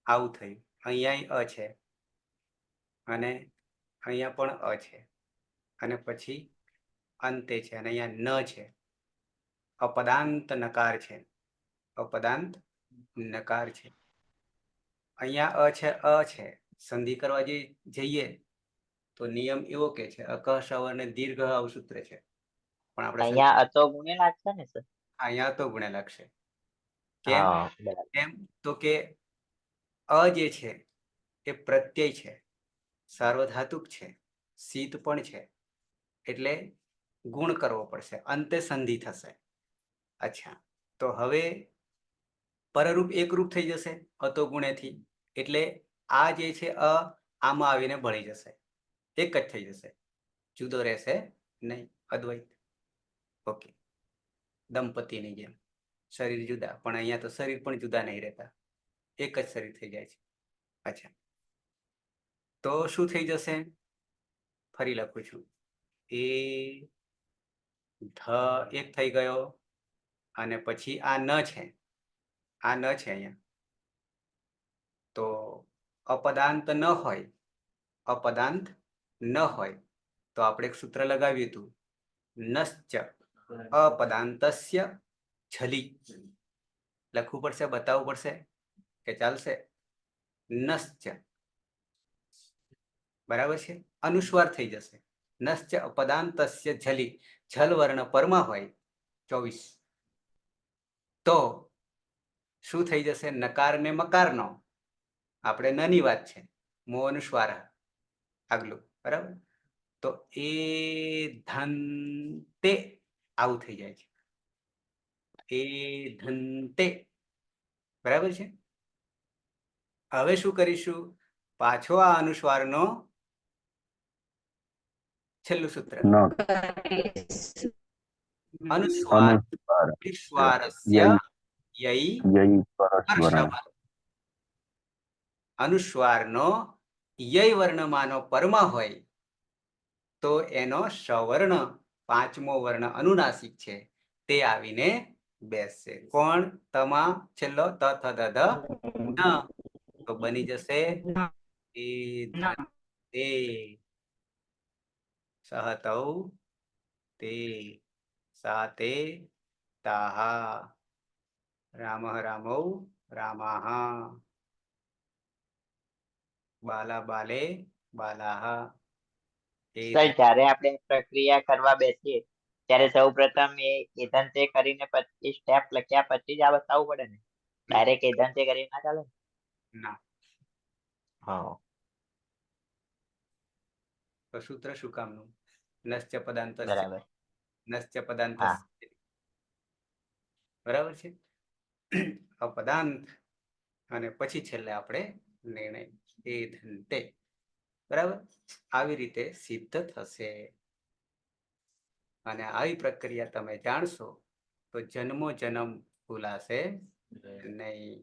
આવું થયું. અહીંયા અ છે અને અહીંયા પણ અ છે અને પછી અંતે છે અને અહીંયા ન છે. અપદાંત નકાર છે. અપદાંત નકાર છે. અહીંયા અ છે. સંધિ કરવા જઈએ તો નિયમ એવો કે છે અકહ સવર્ણ દીર્ઘ આવું સૂત્ર છે. પણ આપણે અહીંયા અતો ગુણે લાગશે ને સર? અહીંયા તો ગુણે લાગશે. કેમ? હા, બરાબર. કેમ તો કે અ જે છે એ પ્રત્યય છે, સાર્વધાતુક છે, શીત પણ છે. એટલે ગુણ કરવો પડશે. અંતે સંધિ થશે. અચ્છા, તો હવે પરરૂપ એકરૂપ થઈ જશે અતો ગુણેથી, એટલે આ જે છે અ આમાં આવીને ભળી જશે, એક જ થઈ જશે, જુદો રહેશે નહીં, અદ્વૈત. ઓકે, દંપતીની જેમ શરીર જુદા, પણ અહીંયા તો શરીર પણ જુદા નહીં રહેતા, એક જ શરીર થઈ જાય છે. અચ્છા, તો શું થઈ જશે? ફરી લખું છું. એ ધ એક થઈ ગયો, અને પછી આ ન છે, આ ન છે અહીંયા. તો અપદાંત ન હોય, અપદાંત ન હોય તો આપણે એક સૂત્ર લગાવ્યું હતું, નશ્ચ અપદાંતસ્ય ઝલી. લખવું પડશે, બતાવવું પડશે કે ચાલશે? નશ્ચ, બરાબર છે, અનુસ્વાર થઈ જશે. નશ્ચ અપદાંતસ્ય ઝલી, ઝલ વર્ણ પરમાં હોય 24, તો શું થઈ જશે? નકાર ને મકારનો, આપણે નની વાત છે, મો અનુસ્વાર આગલું, બરાબર. તો એ ધનતે આવું થઈ જાય છે, એ ધનતે, બરાબર છે. હવે શું કરીશું? પાછો આ અનુસ્વારનો છેલ્લું સૂત્ર, ન અનુસ્વાર અનુસ્વાર વિશ્વારસ્ય યઈ યઈ પરસ્વરણ. હર્ષવર્ણ. અનુસ્વારનો યય વર્ણમાંનો પરમાં હોય તો એનો સવર્ણ પાંચમો વર્ણ અનુનાસિક છે તે આવીને બેસશે. કોણ? તમા છેલ્લો ત થ દ ધ ન, તો બની જશે એ ધન તે સહતૌ તે સાતે તાહા રામઃ રામૌ રામાઃ બાલા બાલે બાલાઃ. સર, જ્યારે આપણે પ્રક્રિયા કરવા બેસીએ ત્યારે સૌ પ્રથમ એ એધંતે કરીને પછી સ્ટેપ લખ્યા પછી જ આ બતાવવું પડે ને? ડાયરેક્ટ એધંતે કરીને ના ચાલે? ના, હા. તો સૂત્ર શું કામનું? નશ્ચ પદાંતસ્ય, બરાબર. નશ્ચ પદાંતસ્ય, હા. બરાબર છે. અપદાંત અને પછી છેલ્લે આપણે નિર્ણય, એ ધનતે, બરાબર. આવી રીતે સિદ્ધ થશે. અને આવી પ્રક્રિયા તમે જાણશો તો જન્મો જન્મ ભૂલાશે નહીં.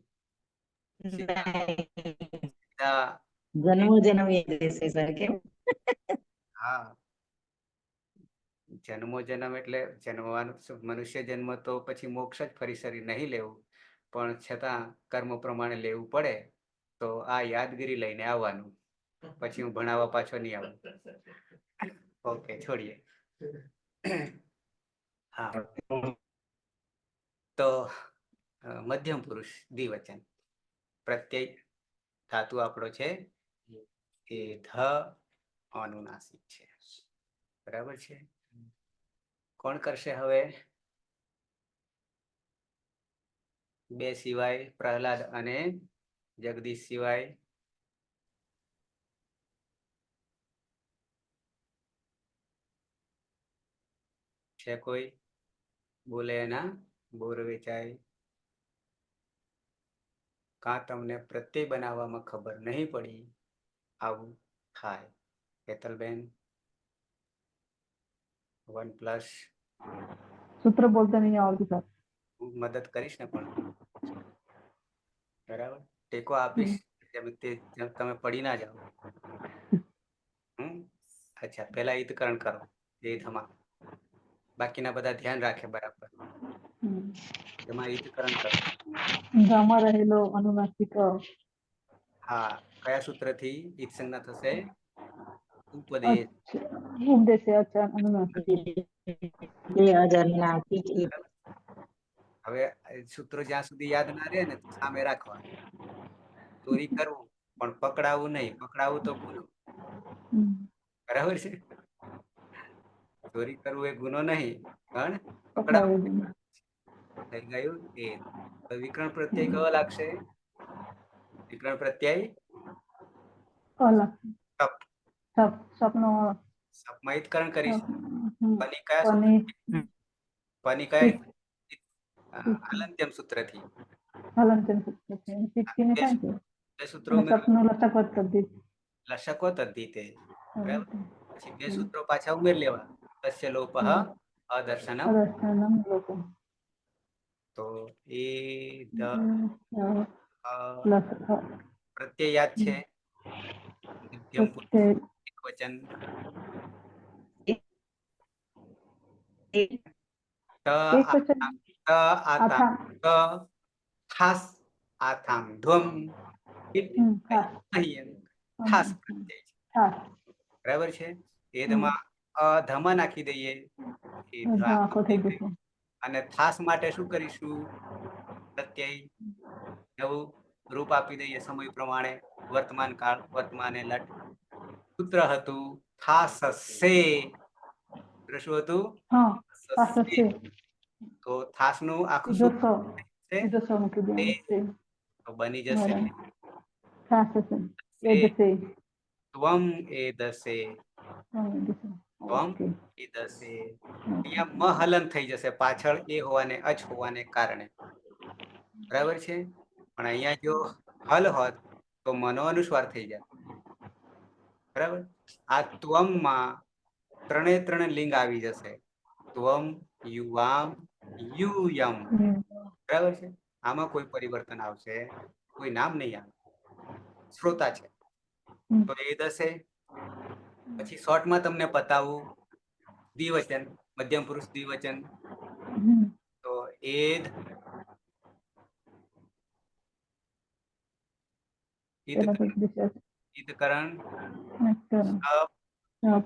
જન્મો જન્મ યાદ રહેશે સર, કેમ? હા, જન્મો જન્મ એટલે જન્મવાનું, મનુષ્ય જન્મ તો પછી મોક્ષ જ, ફરી શરીર નહીં લેવું, પણ છતાં કર્મ પ્રમાણે લેવું પડે, તો આ યાદગીરી લઈને આવવાનું, પછી હું ભણાવવા પાછો નહીં આવું. ઓકે, છોડીએ. હા, તો મધ્યમ પુરુષ દ્વિવચન પ્રત્યય ધાતુ આપણો છે એ ધ અનુનાસિક છે, બરાબર છે. કોણ કરશે હવે? બે સિવાય, પ્રહલાદ અને જગદીશ સિવાય. છે કોઈ? બોલે એના બોર વેચાય. કાં તમને પ્રત્યય બનાવવામાં ખબર નહીં પડી, આવું થાય. હેતલબેન, 1+, સૂત્ર બોલતા નહીં આવડતું સર. હું મદદ કરીશ ને, પણ બરાબર ટેકો આપીશ, જેમ તમે પડી ના જાઓ. અચ્છા, પહેલા ઈદકરણ કરો, એ થમા, બાકીના બધા ધ્યાન રાખે બરાબર. એમાં ઈદકરણ કરો. ગામમાં રહેલો અનુનાસિક. હા, કયા સૂત્રથી ઈદ સંજ્ઞા થશે? ઉપદેશ. ઉપદેશ, અચ્છા, અનુનાસિક. હવે સૂત્રો જ્યાં સુધી યાદ ના રહે ને, સામે રાખવા. ચોરી કરવું પણ પકડાવું નહીં, પકડાવું તો ગુનો, બરાબર છે. ચોરી કરવું એ ગુનો નહીં, પણ પકડાવું થઈ ગયું એ. તો વિકરણ પ્રત્યય કયો લાગશે? વિકરણ પ્રત્યય સપમાહિતકરણ કરીશું. પની કયા સૂત્ર? પની કયા? હલંત્યમ સૂત્રથી. હલનચલન સૂત્ર છે અને સિદ્ધિને બે થાય છે બે સૂત્રો અને ઉમેરો, સપનું લસકવત પદ્ધતિ લસકો તદ્ધિતે, બરાબર. પછી બે સૂત્રો પાછા ઉમેર લેવા, તસ્ય લોપઃ અદર્શનમ, અદર્શનમ લોકો તો એ ધ અ, લસ પ્રત્યય યાદ છે, મધ્યમ પુરુષ પ્રત્યય એકવચન, એક ત એક વચન આથામ, ત આથામ, ત ખાસ આથામ ધ્વમ, ખાસ અહીંયા ખાસ પ્રત્યય છે, ખાસ બરાબર છે. એદમાં ધમાં નાખી દઈએ, એ ધ આખો થઈ થઈ જશે અને થાસ માટે શું કરીશું, પ્રત્યય નવું રૂપ આપી દઈએ સમય પ્રમાણે, વર્તમાન કાળ, વર્તમાને લટ. સૂત્ર હતું થાસસે, સૂત્ર શું હતું, હા ખાસ સસે. છે તો થાસ નું આખું સીધો સૂત્ર છે, સીધો સો મૂકી દેવાનું છે તો બની જશે બરાબર ખાસ છે એ જશે ત્વમ એદસે, ત્વમ ઓકે એદસે. અહીંયા મ હલન થઈ જશે પાછળ એ હોવાને અચ હોવાને કારણે, બરાબર છે. પણ અહીંયા જો હલ હોત તો મનો અનુસ્વાર થઈ જાય, બરાબર. આ ત્વમમાં ત્રણે લિંગ આવી જશે, ત્વમ, યુવામ, યુયમ, બરાબર છે. આમાં કોઈ પરિવર્તન આવશે, કોઈ નામ નહીં આવે, શ્રોતા છે તો એ દસે. પછી શોર્ટમાં તમને બતાવું દ્વિવચન, મધ્યમ પુરુષ દ્વિવચન, તો એદ, ઈદકરણ, સપ,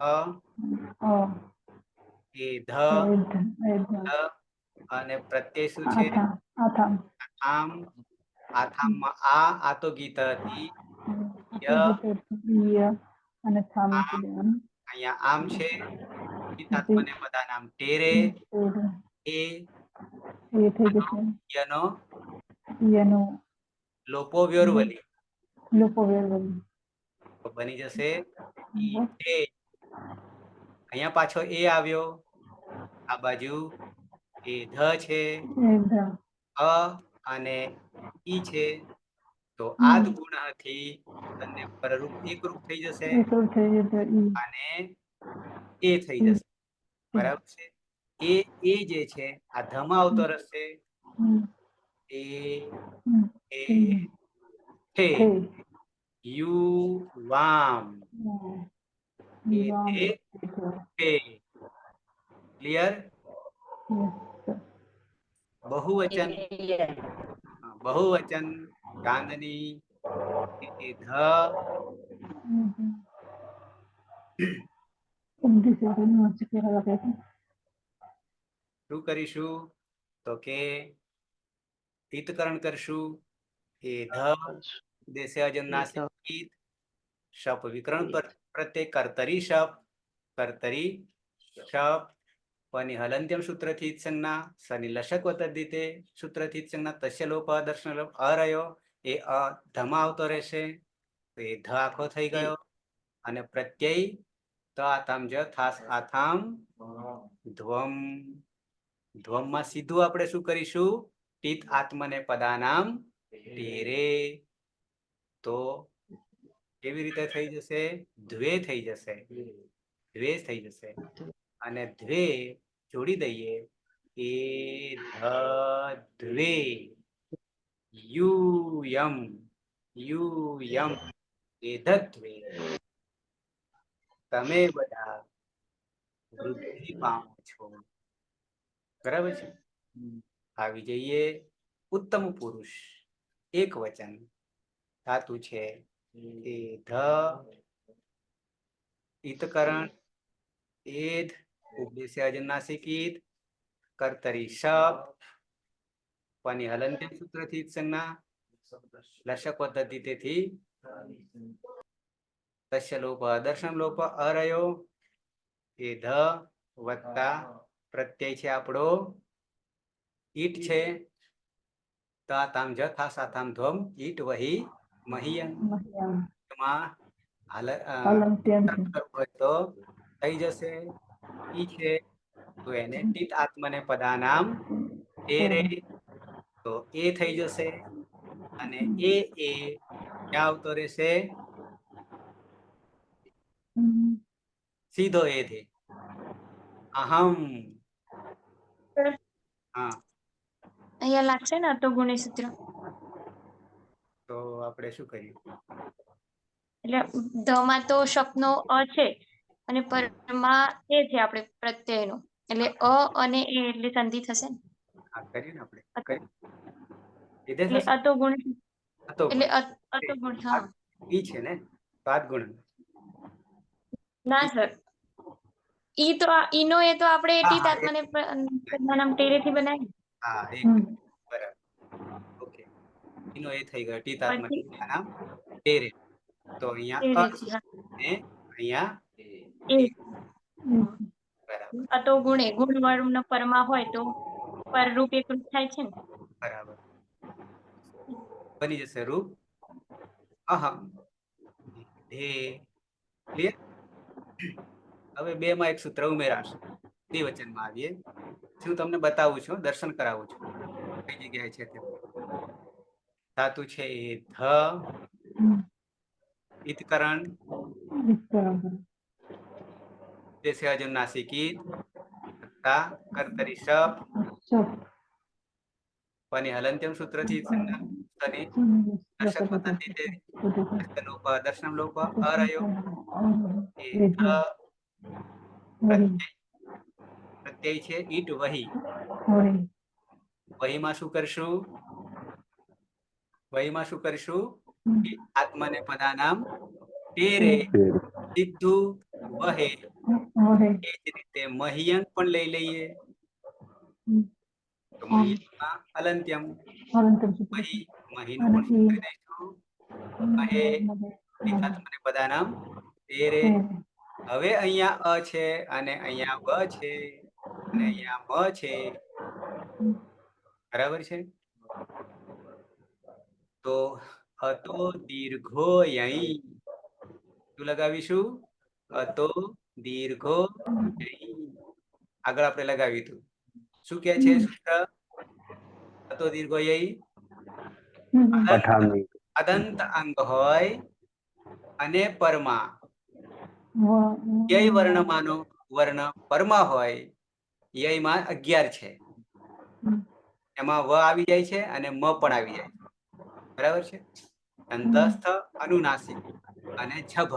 અ, એ ધ, અને પ્રત્યય શું છે, આથામ. આથામમાં આ તો ગીત હતી, ય, અને થામ મૂકી આમ, દેવાનું અહીંયા આમ છે, ગીતાત્મને બધા નામ ટેરે, એ, એ થઈ જશે યનો એનો લોપો વ્યોરવલી, લોકો વેરવલી તો બની જશે ઈટે. અહીંયા પાછો એ આવ્યો, આ બાજુ એ ધ છે, અ અને ઈ છે, તો આદ ગુણથી બંને પરરૂપ એકરૂપ થઈ જશે અને એ થઈ જશે, બરાબર છે. એ જે છે આ ધમાં આવતો રહેશે, એ એ થે, યુ વામ, એ થે, થે. ક્લિયર. બહુવચન, બહુવચન ચાંદની, એ ધ, શું કરીશું, તો કે હિતકરણ કરશું, એ ધ દેશે અજન નાસિક, શપ વિકરણ પ્રત્યય કર્તરી શપ, કર્તરી શપ. પની હલંત્યમ સૂત્રથી સંજ્ઞા, સની લશક વતદ્ધિતે સૂત્રથી સંજ્ઞા, તસ્ય લોપ દર્શન લોપ અરયો, એ અ ધમાં આવતો રહેશે, તો એ ધ આખો થઈ ગયો. અને પ્રત્યય ત આથામ જ થાસ આથામ ધ્વમ, ધ્વમમાં સીધું આપણે શું કરીશું, ટીત આત્મને પદાનામ ટેરે, તો કેવી રીતે થઈ જશે, દ્વે થઈ જશે, દ્વે થઈ જશે. અને દ્વે જોડી દઈએ, એ ધ દ્વે, યુયમ, યુયમ, એ ધત્વે. તમે બધા વૃદ્ધિ પામો છો, બરાબર છે. આવી જઈએ ઉત્તમ પુરુષ એક વચન, ધાતુ છે એ ધ, ઈતકરણ, એધ ઉપદેશે અજન્નાસિક ઈદ, કર્તરી શપ, પની હલંત્યમ સૂત્રથી સંજ્ઞા, લશક પદ્ધતિથી તસ્ય લોપ દર્શન લોપ અરયો, એ ધ વત્તા પ્રત્યય છે આપણો ઈટ છે, તાતામ જ થાસાતામ ધ્વમ ઈટ વહી મહિયમ, એમાં હોય તો થઈ જશે, ઈ છે તો એને ટીત આત્મને પદાનામ ટેરે, તો એ થઈ જશે અને એ ક્યાં આવતો રહેશે? સીધો એ થે અહમ. હા, અહીંયા લાગશે ને તો ગુણ્ય સૂત્ર. તો આપણે શું કર્યું? એટલે ધમાં તો શકનો અ છે અને પરમાં એ છે આપણે પ્રત્યયનો. એટલે અ અને એ એટલે સંધિ થશે ને. હા, કર્યું ને આપણે કર્યું. લીધે એટલે થશે અતો ગુણ અતો એટલે ગુણ. અતો ગુણ હા. ઈ છે ને સાત ગુણ. ના સર ઈ તો ઈનો એ તો આપણે હા ટી હા તાત્મને નામ ટેરેથી બનાવી. હા એક બરાબર. ઓકે, એનો એ થઈ ગયો ટી તાત્મા પછી નામ તેરે. તો અહીંયા અ ટેરેથી હા ને અહીંયા એ એ. બરાબર અતો ગુણે ગુણ વર્ણ પરમાં હોય તો પરરૂપ એકરૂપ થાય છે ને. બરાબર બની જશે રૂપ અહમ ધે. ક્લિયર? હવે બે માં એક સૂત્ર ઉમેરાશે. દ્વિવચનમાં આવીએ. હું તમને બતાવું છું, દર્શન કરાવું છું કઈ જગ્યાએ છે તે. ધાતુ છે એ ધ, ઈતકરણ, જૈસે અજુન નાસિકીત, તા કર્તરી શપ, અને હલંત્યમ સૂત્રથી શનિ દર્શક પદ્ધતિ તે દર્શન લોપ અરયો એ પ્રત્યય છે ઈટ વહી. વહીમાં શું કરશું? વહીમાં શું કરીશું? આત્મને પદાનામ તેરે સીધું વહે. એ જ રીતે મહિયન પણ લઈ લઈએ. તો મહિયનમાં અલંત્યમ મહી, મહીનું પણ શું કરી દઈશું? મહે આત્મને પદાનામ તેરે. હવે અહીંયા અ છે અને અહીંયા બ છે અને અહીંયા મ છે. બરાબર છે? તો અતો દીર્ઘો યઈ. શું લગાવીશું? અતો દીર્ઘો યઈ. આગળ આપણે લગાવ્યું હતું. શું કે છે સૂત્ર? અતો દીર્ઘો યઈ. પઠામી. અદંત અંગ હોય અને પરમાં યય વર્ણમાંનો વર્ણ પરમાં હોય. યયમાં 11 છે. એમાં વ આવી જાય છે અને મ પણ આવી જાય છે. બરાબર છે? અંતસ્થ, અનુનાસિક અને છભ,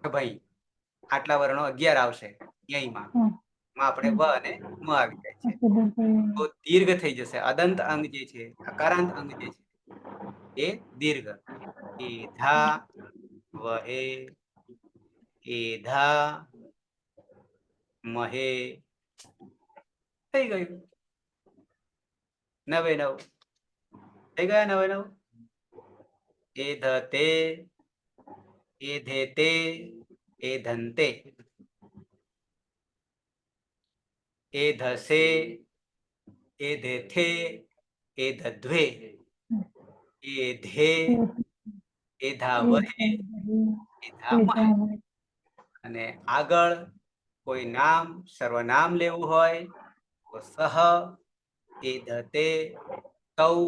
છભઈ આટલા વર્ણો 11 આવશે યયમાં. માં આપણે વ અને મ આવી જાય છે. તો દીર્ઘ થઈ જશે. અદંત અંગ જે છે, અકારાંત અંગ જે છે એ દીર્ઘ. એધા વહે, એધા મહે. થઈ ગયું. 99 થઈ ગયા. 99 એ ધ તે, એ ધે તે, એ ધંતે, એ ધસે, એ ધેથે, એ ધધ્વે, એ ધે, એ ધાવહે, એ ધામહે. અને આગળ કોઈ નામ સર્વનામ લેવું હોય તો સહ, એ ધતે, તૌ,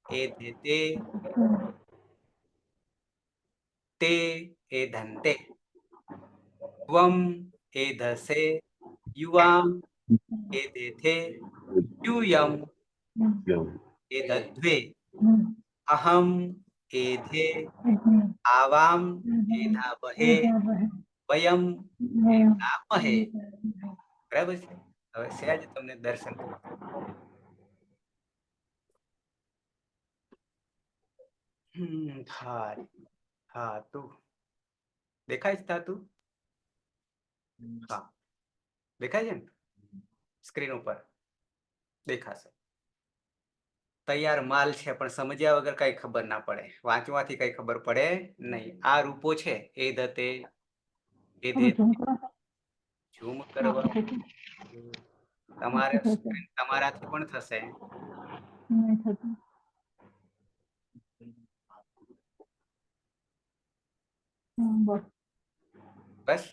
એ ધેતે, તે, એ ધંતે, ત્વમ, એ ધસે, યુવામ, એ દેથે, યુયમ, એ દધ્વે, અહમ, એ ધે, આવામ, એ ધાવહે, વયમ, એ ધામહે. બરાબર છે? હવે સહેજ તમને દર્શન કરું. હા હા તું દેખાય છે ધાતુ? હા દેખાય છે ને સ્ક્રીન ઉપર? દેખાશે. તૈયાર માલ છે પણ સમજ્યા વગર કઈ ખબર ના પડે. વાંચવાથી કઈ ખબર પડે નહીં. આ રૂપો છે એ ધતે, એ ધે. ઝૂમ કરવા તમારે તમારાથી પણ થશે. બસ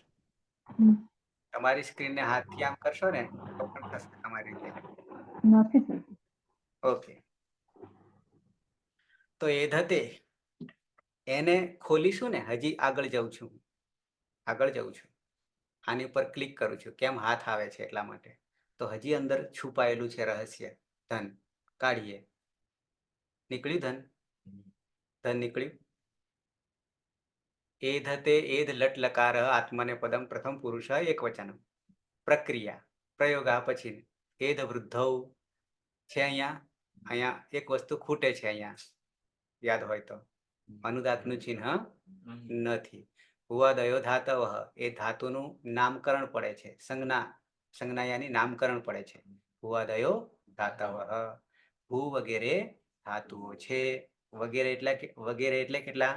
તમારી સ્ક્રીનને હાથથી આમ કરશો ને તો પણ થશે તમારી રીતે. ઓકે. તો એ ધતે એને ખોલીશું ને, હજી આગળ જાઉં છું, આની ઉપર ક્લિક કરું છું, કેમ હાથ આવે છે એટલા માટે. તો હજી અંદર છુપાયેલું છે રહસ્ય, ધન. કાઢીએ. નીકળ્યું ધન? ધન નીકળ્યું. એ ધતે એધ લટ લકાર આત્મને પદમ પ્રથમ પુરુષ એકવચનમ. પ્રક્રિયા પ્રયોગ આ પછી એધ વૃદ્ધૌ છે. અહીંયા એક વસ્તુ ખૂટે છે. અહીંયા યાદ હોય તો અનુદાતનું ચિહ્ન નથી. ભુવાદયો ધાતવ, એ ધાતુનું નામકરણ પડે છે. સંજ્ઞાયાની નામકરણ પડે છે. ભુવાદયો ધાતવ, ભૂ વગેરે ધાતુઓ છે. વગેરે એટલે કેટલા?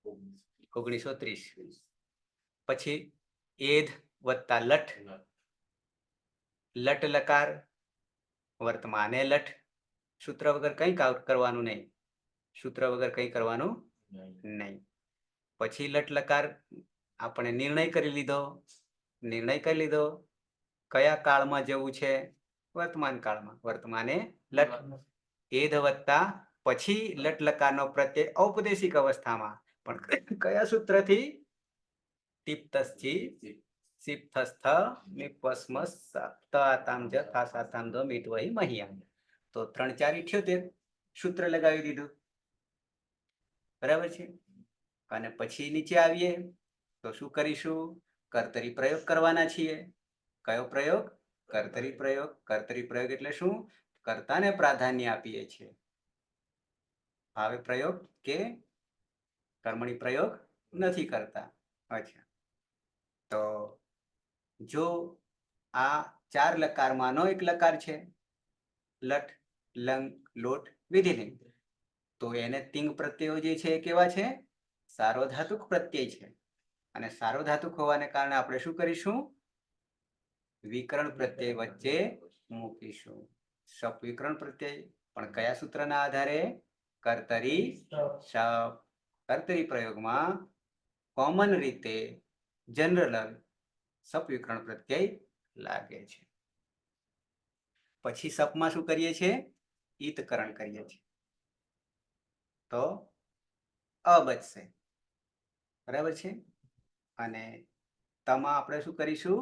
1930. પછી એધ વત્તા લટ, લટ લકાર વર્તમાને લટ. સૂત્ર વગર કંઈ કરવાનું નહીં, નહીં. પછી લટ લકાર આપણે નિર્ણય કરી લીધો. કયા કાળમાં જવું છે? વર્તમાન કાળમાં. વર્તમાને લટ. એધ વત્તા પછી લટ લકારનો પ્રત્યય ઔપદેશિક અવસ્થામાં, પણ કયા સૂત્રથી? ટીપ્તસ્થી સિપ્તસ્થ નિપસ્મસ તાતામ જ થાસાતામ દ મિતવહી મહિયા. તો 3 4 78 સૂત્ર લગાવી દીધું. બરાબર છે. અને પછી નીચે આવીએ તો શું કરીશું? કર્તરી પ્રયોગ કરવાના છીએ. કયો પ્રયોગ? કર્તરી પ્રયોગ. કર્તરી પ્રયોગ એટલે શું? કર્તાને પ્રાધાન્ય આપીએ છીએ. ભાવે પ્રયોગ કે કર્મણી પ્રયોગ નથી કરતા. અચ્છા, તો જો આ 4 લકારમાંનો એક લકાર છે, લટ, લંગ, લોટ, વિધિલિંગ, તો એને તિંગ પ્રત્યયો જે છે એ કેવા છે? સાર્વધાતુક પ્રત્યય છે. અને સાર્વધાતુક હોવાને કારણે આપણે શું કરીશું? વિકરણ પ્રત્યય વચ્ચે મૂકીશું. સપવિકરણ પ્રત્યય, પણ કયા સૂત્રના આધારે? કર્તરી સપ. કર્તરી પ્રયોગમાં કોમન રીતે જનરલ સપવિકરણ પ્રત્યય લાગે છે. પછી સપમાં શું કરીએ છીએ? ઈતકરણ કરીએ છીએ. તો અ બચશે. બરાબર છે. અને તમાં આપણે શું કરીશું?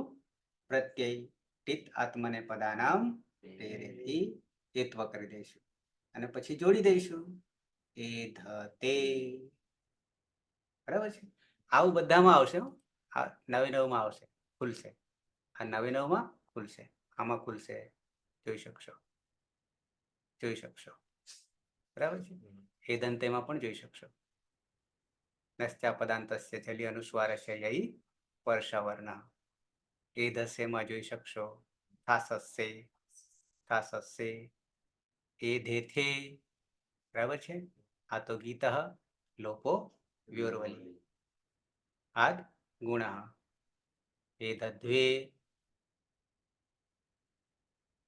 પ્રત્યય ટિત આત્મને પદાનામ તેરેથી એત્વ કરી દઈશું. અને પછી જોડી દઈશું. એ ધ તે. બરાબર છે. આવું બધામાં આવશે. 99 આવશે, ખુલશે. આ 99 ખુલશે, આમાં ખુલશે. જોઈ શકશો. બરાબર છે. એ દંતેમાં પણ જોઈ શકશો. નશ્ચા પદાંતસ્ય ચલી અનુસ્વારસ્ય યઈ પરસવર્ણ. એ દસેમાં જોઈ શકશો. થાસસ્સે, એ ધેથે. બરાબર છે. આ તો ગીત લોપો વ્યોરવલી. આદ ગુણ. એ દધ્વે,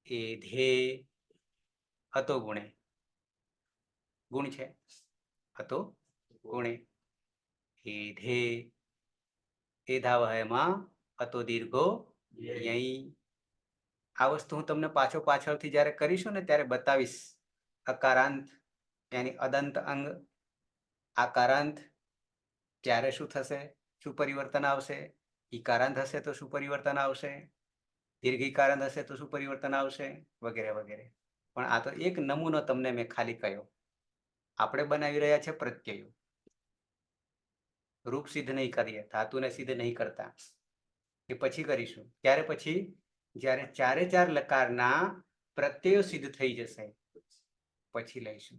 એ ધે. હતો ગુણે, ગુણ છે. હતો ગુણે. એ ધે, એ ધાવહમાં હતો દીર્ઘો યઈ. આ વસ્તુ હું તમને પાછળથી જ્યારે કરીશું ને ત્યારે બતાવીશ. અકારાંત યાની અદંત અંગ. આકારાંત ત્યારે શું થશે? શું પરિવર્તન આવશે? ઈકારાંત હશે તો શું પરિવર્તન આવશે? દીર્ઘીકારાંત હશે તો શું પરિવર્તન આવશે? વગેરે વગેરે. પણ આ તો એક નમૂનો તમને મેં ખાલી કહ્યો. આપણે બનાવી રહ્યા છે પ્રત્યયો. રૂપ સિદ્ધ નહીં કરીએ, ધાતુને સિદ્ધ નહીં કરતા. એ પછી કરીશું. ત્યારે પછી જ્યારે 4 લકારના પ્રત્યયો સિદ્ધ થઈ જશે પછી લઈશું.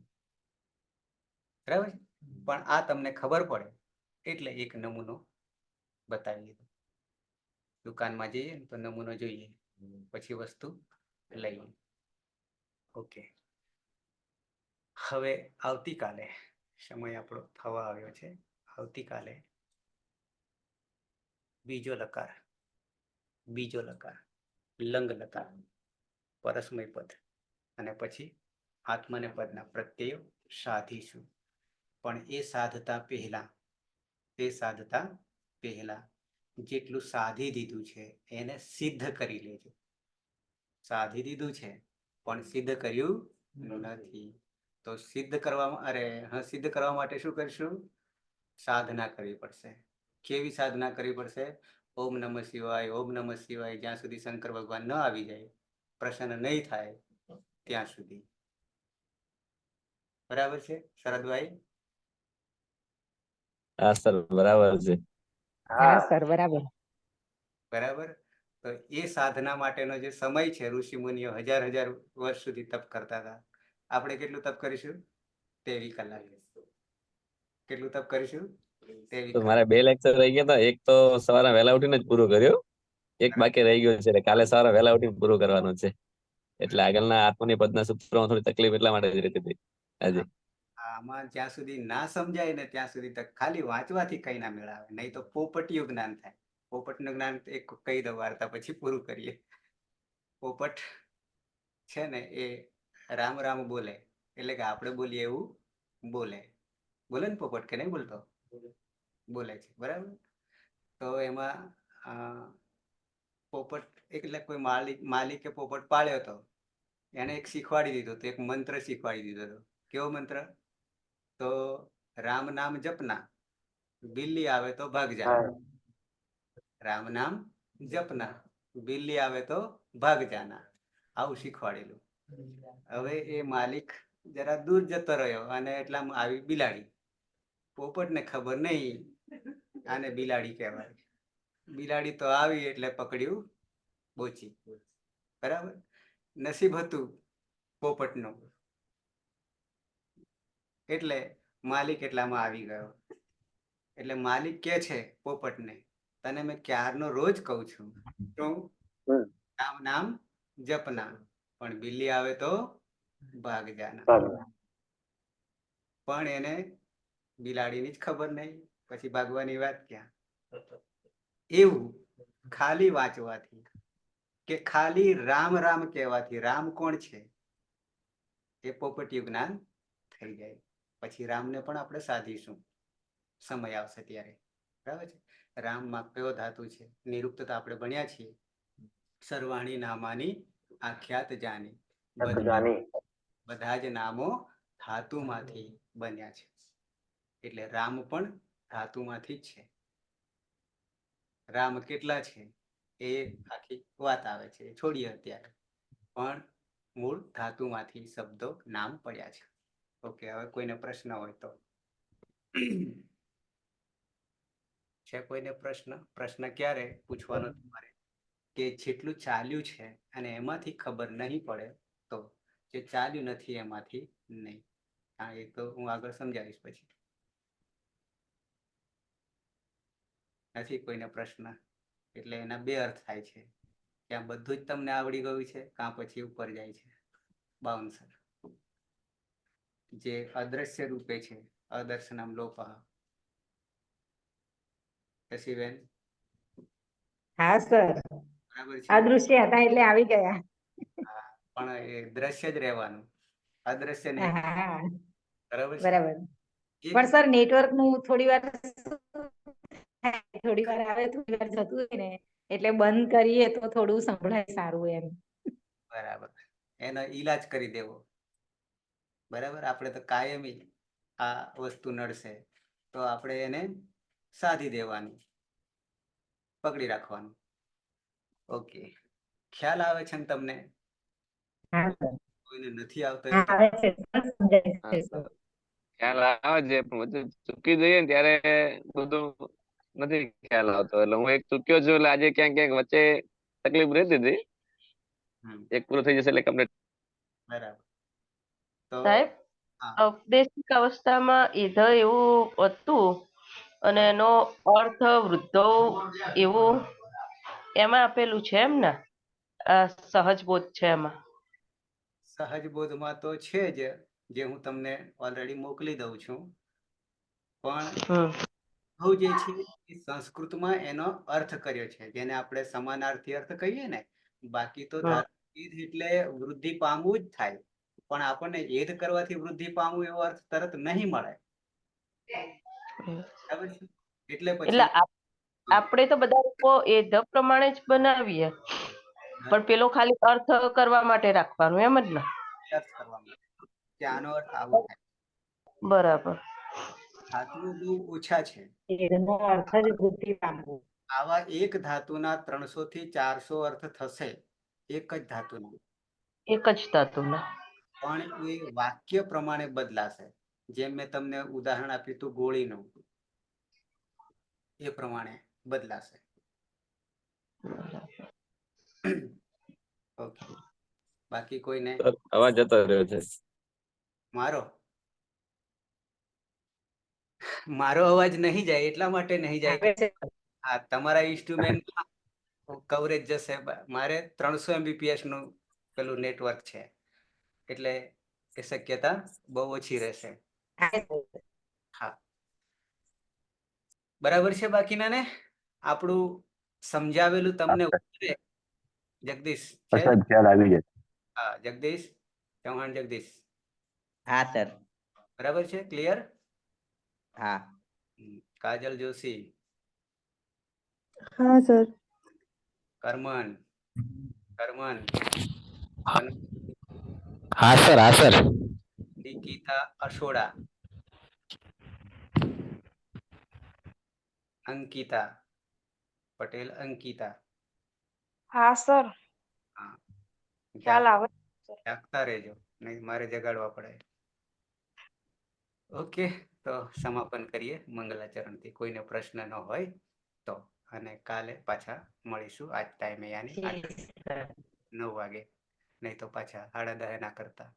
બરાબર. પણ આ તમને ખબર પડે એટલે એક નમૂનો બતાવી દીધો. દુકાનમાં જઈએ તો નમૂનો જોઈએ, પછી વસ્તુ લઈએ. ઓકે. હવે આવતીકાલે સમય આપણો થવા આવ્યો છે. આવતીકાલે બીજો લકાર, લંગ લકાર, પરસ્મય પદ અને પછી આત્મને પદના પ્રત્યયો સાધીશું. પણ એ સાધતા પહેલા જેટલું સાધી દીધું છે એને સિદ્ધ કરી લેજો. સાધી દીધું છે પણ સિદ્ધ કર્યું નથી. તો સિદ્ધ કરવા માટે શું કરીશું? સાધના કરવી પડશે. કેવી સાધના કરવી પડશે? ઓમ નમઃ શિવાય, ઓમ નમઃ શિવાય, જ્યાં સુધી શંકર ભગવાન ન આવી જાય, પ્રસન્ન નહીં થાય ત્યાં સુધી. બરાબર છે શરદભાઈ? હા સર, બરાબર છે. હા સર, બરાબર. બરાબર. તો એ સાધના માટેનો જે સમય છે, ઋષિ મુનિઓ હજાર વર્ષ સુધી તપ કરતા હતા. આપણે કેટલું તપ કરીશું? 23 કલાક. કેટલું તપ કરીશું? 23 તો કલાક. મારે 2 લેક્ચર રહી ગયા હતા. એક તો સવારે વહેલા ઉઠીને જ પૂરું કર્યું, એક બાકી રહી ગયું છે. એટલે કાલે સવારે વહેલા ઉઠીને પૂરું કરવાનું છે. એટલે આગળના આત્મની પદના સૂત્રોમાં થોડી તકલીફ એટલા માટે જ રહેતી હતી આજે. આમાં જ્યાં સુધી ના સમજાય ને ત્યાં સુધી તક ખાલી વાંચવાથી કઈ ના મેળાવે. નહીં તો પોપટીયું જ્ઞાન થાય. પોપટનું જ્ઞાન એક કહી દો વાર્તા, પછી પૂરું કરીએ. પોપટ છે ને એ રામ રામ બોલે, એટલે કે આપણે બોલીએ એવું બોલે. બોલે ને પોપટ, કે નહીં બોલતો? બોલે છે, બરાબર. તો એમાં પોપટ એટલે કોઈ માલિકે પોપટ પાળ્યો હતો. એને એક શીખવાડી દીધો હતો, એક મંત્ર શીખવાડી દીધો હતો. કેવો મંત્ર? તો રામ નામ જપના, બિલ્લી આવે તો ભાગ જાના. રામ નામ જપના, બિલ્લી આવે તો ભાગ જાના, આવું શીખવાડેલું. હવે એ માલિક જરા દૂર જતો રહ્યો અને એટલામાં આવી બિલાડી. પોપટને ખબર નહીં આને બિલાડી કહેવાય. બિલાડી તો આવી એટલે પકડ્યું બોચી. બરાબર. નસીબ હતું પોપટનું, એટલે માલિક એટલામાં આવી ગયો. એટલે માલિક કે છે પોપટને, તને મેં ક્યારનો રોજ કહું છું, રામ નામ જપના, પણ બિલ્લી આવે તો ભાગ જાના. પણ એને બિલાડીની જ ખબર નહીં, પછી ભાગવાની વાત ક્યાં. એવું ખાલી વાંચવાથી કે ખાલી રામ રામ કહેવાથી, રામ કોણ છે એ પોપટીયું જ્ઞાન થઈ જાય. પછી રામને પણ આપણે સાધીશું, સમય આવશે ત્યારે. બરાબર છે. રામમાં કયો ધાતુ છે? નિરુક્તતા આપણે ભણ્યા છીએ. સર્વાણી નામાની આખ્યાત જાની, બધા જ નામો ધાતુમાંથી બન્યા છે. એટલે રામ પણ ધાતુમાંથી જ છે. રામ કેટલા છે એ આખી વાત આવે છે, છોડીએ અત્યારે. પણ મૂળ ધાતુમાંથી શબ્દો નામ પડ્યા છે. ઓકે, હવે કોઈને પ્રશ્ન હોય તો. છે કોઈને પ્રશ્ન? પ્રશ્ન ક્યારે પૂછવાનો તમારે? કે જેટલું ચાલ્યું છે અને એમાંથી ખબર નહીં પડે તો. જે ચાલ્યું નથી એમાંથી નહીં. હા, એ તો હું આગળ સમજાવીશ પછી. નથી કોઈને પ્રશ્ન? એટલે એના બે અર્થ થાય છે. ત્યાં બધું જ તમને આવડી ગયું છે, કાં પછી ઉપર જાય છે બાઉન્સર. જે અદ્રશ્ય રૂપે છે, અદર્શનમ લોપઃ. શશીબેન હા સર, બરાબર છે. અદૃશ્ય હતા એટલે આવી ગયા. પણ એ દ્રશ્ય જ રહેવાનું, અદ્રશ્ય નહીં. હા, બરાબર છે. બરાબર. પણ સર નેટવર્ક નું થોડી વાર આવે, થોડી વાર જતું હોય ને, એટલે બંધ કરીએ તો થોડું સંભળાય સારું એમ. બરાબર, એનો ઈલાજ કરી દેવો. બરાબર. આપણે તો કાયમી આ વસ્તુ નડશે તો આપણે એને સાધી દેવાનું, પકડી રાખવાનું. ઓકે, ખ્યાલ આવે છે ને તમને? હા સર, કોઈને નથી આવતો હા એવું તો આવે છે, સર, સમજાય છે સર. ખ્યાલ આવે છે, પણ બધું ચૂકી જઈએ ને ત્યારે બધું નથી ખ્યાલ આવતો. એટલે હું એક ચૂક્યો છું, એટલે આજે ક્યાંક ક્યાંક વચ્ચે તકલીફ રહેતી હતી. એક પૂરું થઈ જશે એટલે કમ્પ્લીટ. બરાબર. તો સાહેબ, ઔપદેશિક અવસ્થામાં ઈધ એવું હતું અને એનો અર્થ વૃદ્ધો એવું એમાં આપેલું છે એમ ને? આ સહજ બોધ છે એમાં. સહજ બોધમાં તો છે જ, જે હું તમને ઓલરેડી મોકલી દઉં છું. પણ બહુ જે છે એ સંસ્કૃતમાં એનો અર્થ કર્યો છે, જેને આપણે સમાનાર્થી અર્થ કહીએ ને. બાકી તો ધાતુ એટલે વૃદ્ધિ પામવું જ થાય. પણ આપણને એદ કરવાથી વૃદ્ધિ પામવું એવો અર્થ તરત નહીં મળે. બરાબર છે. એટલે પછી આપણે તો બધા લોકો એધ પ્રમાણે જ બનાવીએ, પણ પેલો ખાલી અર્થ કરવા માટે રાખવાનું એમ જ ને? અર્થ કરવા માટે. કે આનો અર્થ આવો થાય. બરાબર. ધાતુઓ બહુ ઓછા છે. એનો અર્થ જ વૃત્તિ પામવું. આવા એક ધાતુના 300 થી 400 અર્થ થશે એક જ ધાતુના, એક જ ધાતુના. પણ એ વાક્ય પ્રમાણે બદલાશે. જેમ મેં તમને ઉદાહરણ આપ્યું હતું ગોળીનું, એ પ્રમાણે બદલાશે. ઓકે, બાકી કોઈને? અવાજ જતો રહ્યો છે. મારો અવાજ નહીં જાય એટલા માટે નહીં જાય. આવે છે. હા, તમારા ઇન્સ્ટ્રુમેન્ટ કવરેજ જશે. મારે 300 MBPS નું પેલું નેટવર્ક છે, એટલે એ શક્યતા બહુ ઓછી રહેશે. આવે છે. હા, બરાબર છે. બાકીના ને આપણું સમજાવેલું તમને ઉતરે? જગદીશ છે? સાહેબ ખ્યાલ આવી જાય. હા, જગદીશ ચૌહાણ. જગદીશ, હા સર. બરાબર છે? ક્લિયર? હા. કાજલ જોશી, હા સર. કરમન, હા સર. નિકિતા અશોડા, અંકિતા પટેલ. અંકિતા, હા સર. હા, ખ્યાલ આવે. જાગતા રહેજો, નહીં મારે જગાડવા પડે. ઓકે, તો સમાપન કરીએ મંગલાચરણથી. કોઈને પ્રશ્ન ન હોય તો, અને કાલે પાછા મળીશું આજ ટાઈમે, યાની 9 વાગે. નહીં તો પાછા 10:30 ના કરતા.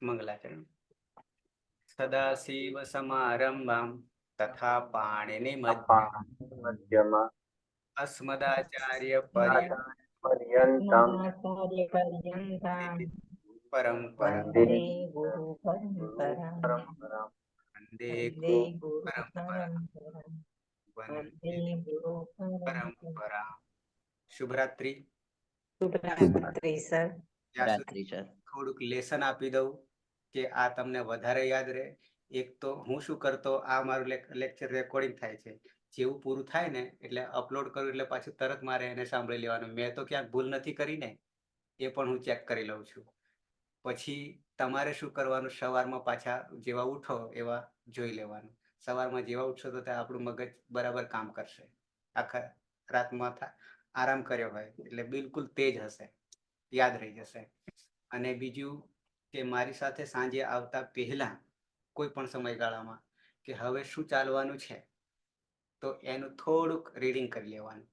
મંગલાચરણ. સદાશિવ સમારંભામ તથા પાણીની મધ્યમાં અસ્મદાચાર્ય પર્યંતમ પરંપરા વંદે ગુરુ પરંપરા. પરંપરા. વંદે વંદે ગુરુ પરંપરા. પરંપરા. વંદે વંદે ગુરુ પરંપરા. પરંપરા. શુભરાત્રી. શુભરાત્રી સર. ત્યાં સુધી રાત્રિ સર. થોડુંક લેસન આપી દઉં કે આ તમને વધારે યાદ રહે. એક તો હું શું કરતો, આ મારું લેક્ચર રેકોર્ડિંગ થાય છે. જેવું પૂરું થાય ને એટલે અપલોડ કરું એટલે પાછું તરત મારે એને સાંભળી લેવાનું. મેં તો ક્યાંક ભૂલ નથી કરી ને, એ પણ હું ચેક કરી લઉં છું. પછી તમારે શું કરવાનું, સવારમાં પાછા જેવા ઉઠો એવા જોઈ લેવાનું. સવારમાં જેવા ઉઠશો તો આપણું મગજ બરાબર કામ કરશે. આખા રાતમાં આરામ કર્યો હોય એટલે બિલકુલ તેજ હશે, યાદ રહી જશે. અને બીજું કે મારી સાથે સાંજે આવતા પહેલા કોઈ પણ સમયગાળામાં કે હવે શું ચાલવાનું છે, તો એનું થોડુંક રીડિંગ કરી લેવાનું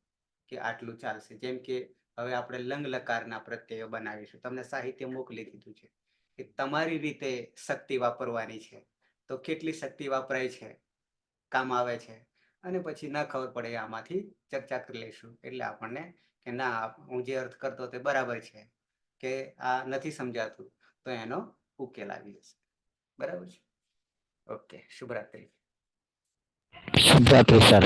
કે આટલું ચાલશે. જેમ કે હવે આપણે લંગ લકારના પ્રત્યયો બનાવીશું. તમને સાહિત્ય મોકલી દીધું છે કે તમારી રીતે શક્તિ વાપરવાની છે. તો કેટલી શક્તિ વપરાય છે, કામ આવે છે, અને પછી ના ખબર પડે આમાંથી ચર્ચા કરી લઈશું. એટલે આપણને કે ના, હું જે અર્થ કરતો તે બરાબર છે, કે આ નથી સમજાતું, તો એનો ઉકેલ આવી જશે. બરાબર છે? ઓકે, શુભરાત્રી. શુભરાત્રિ સર.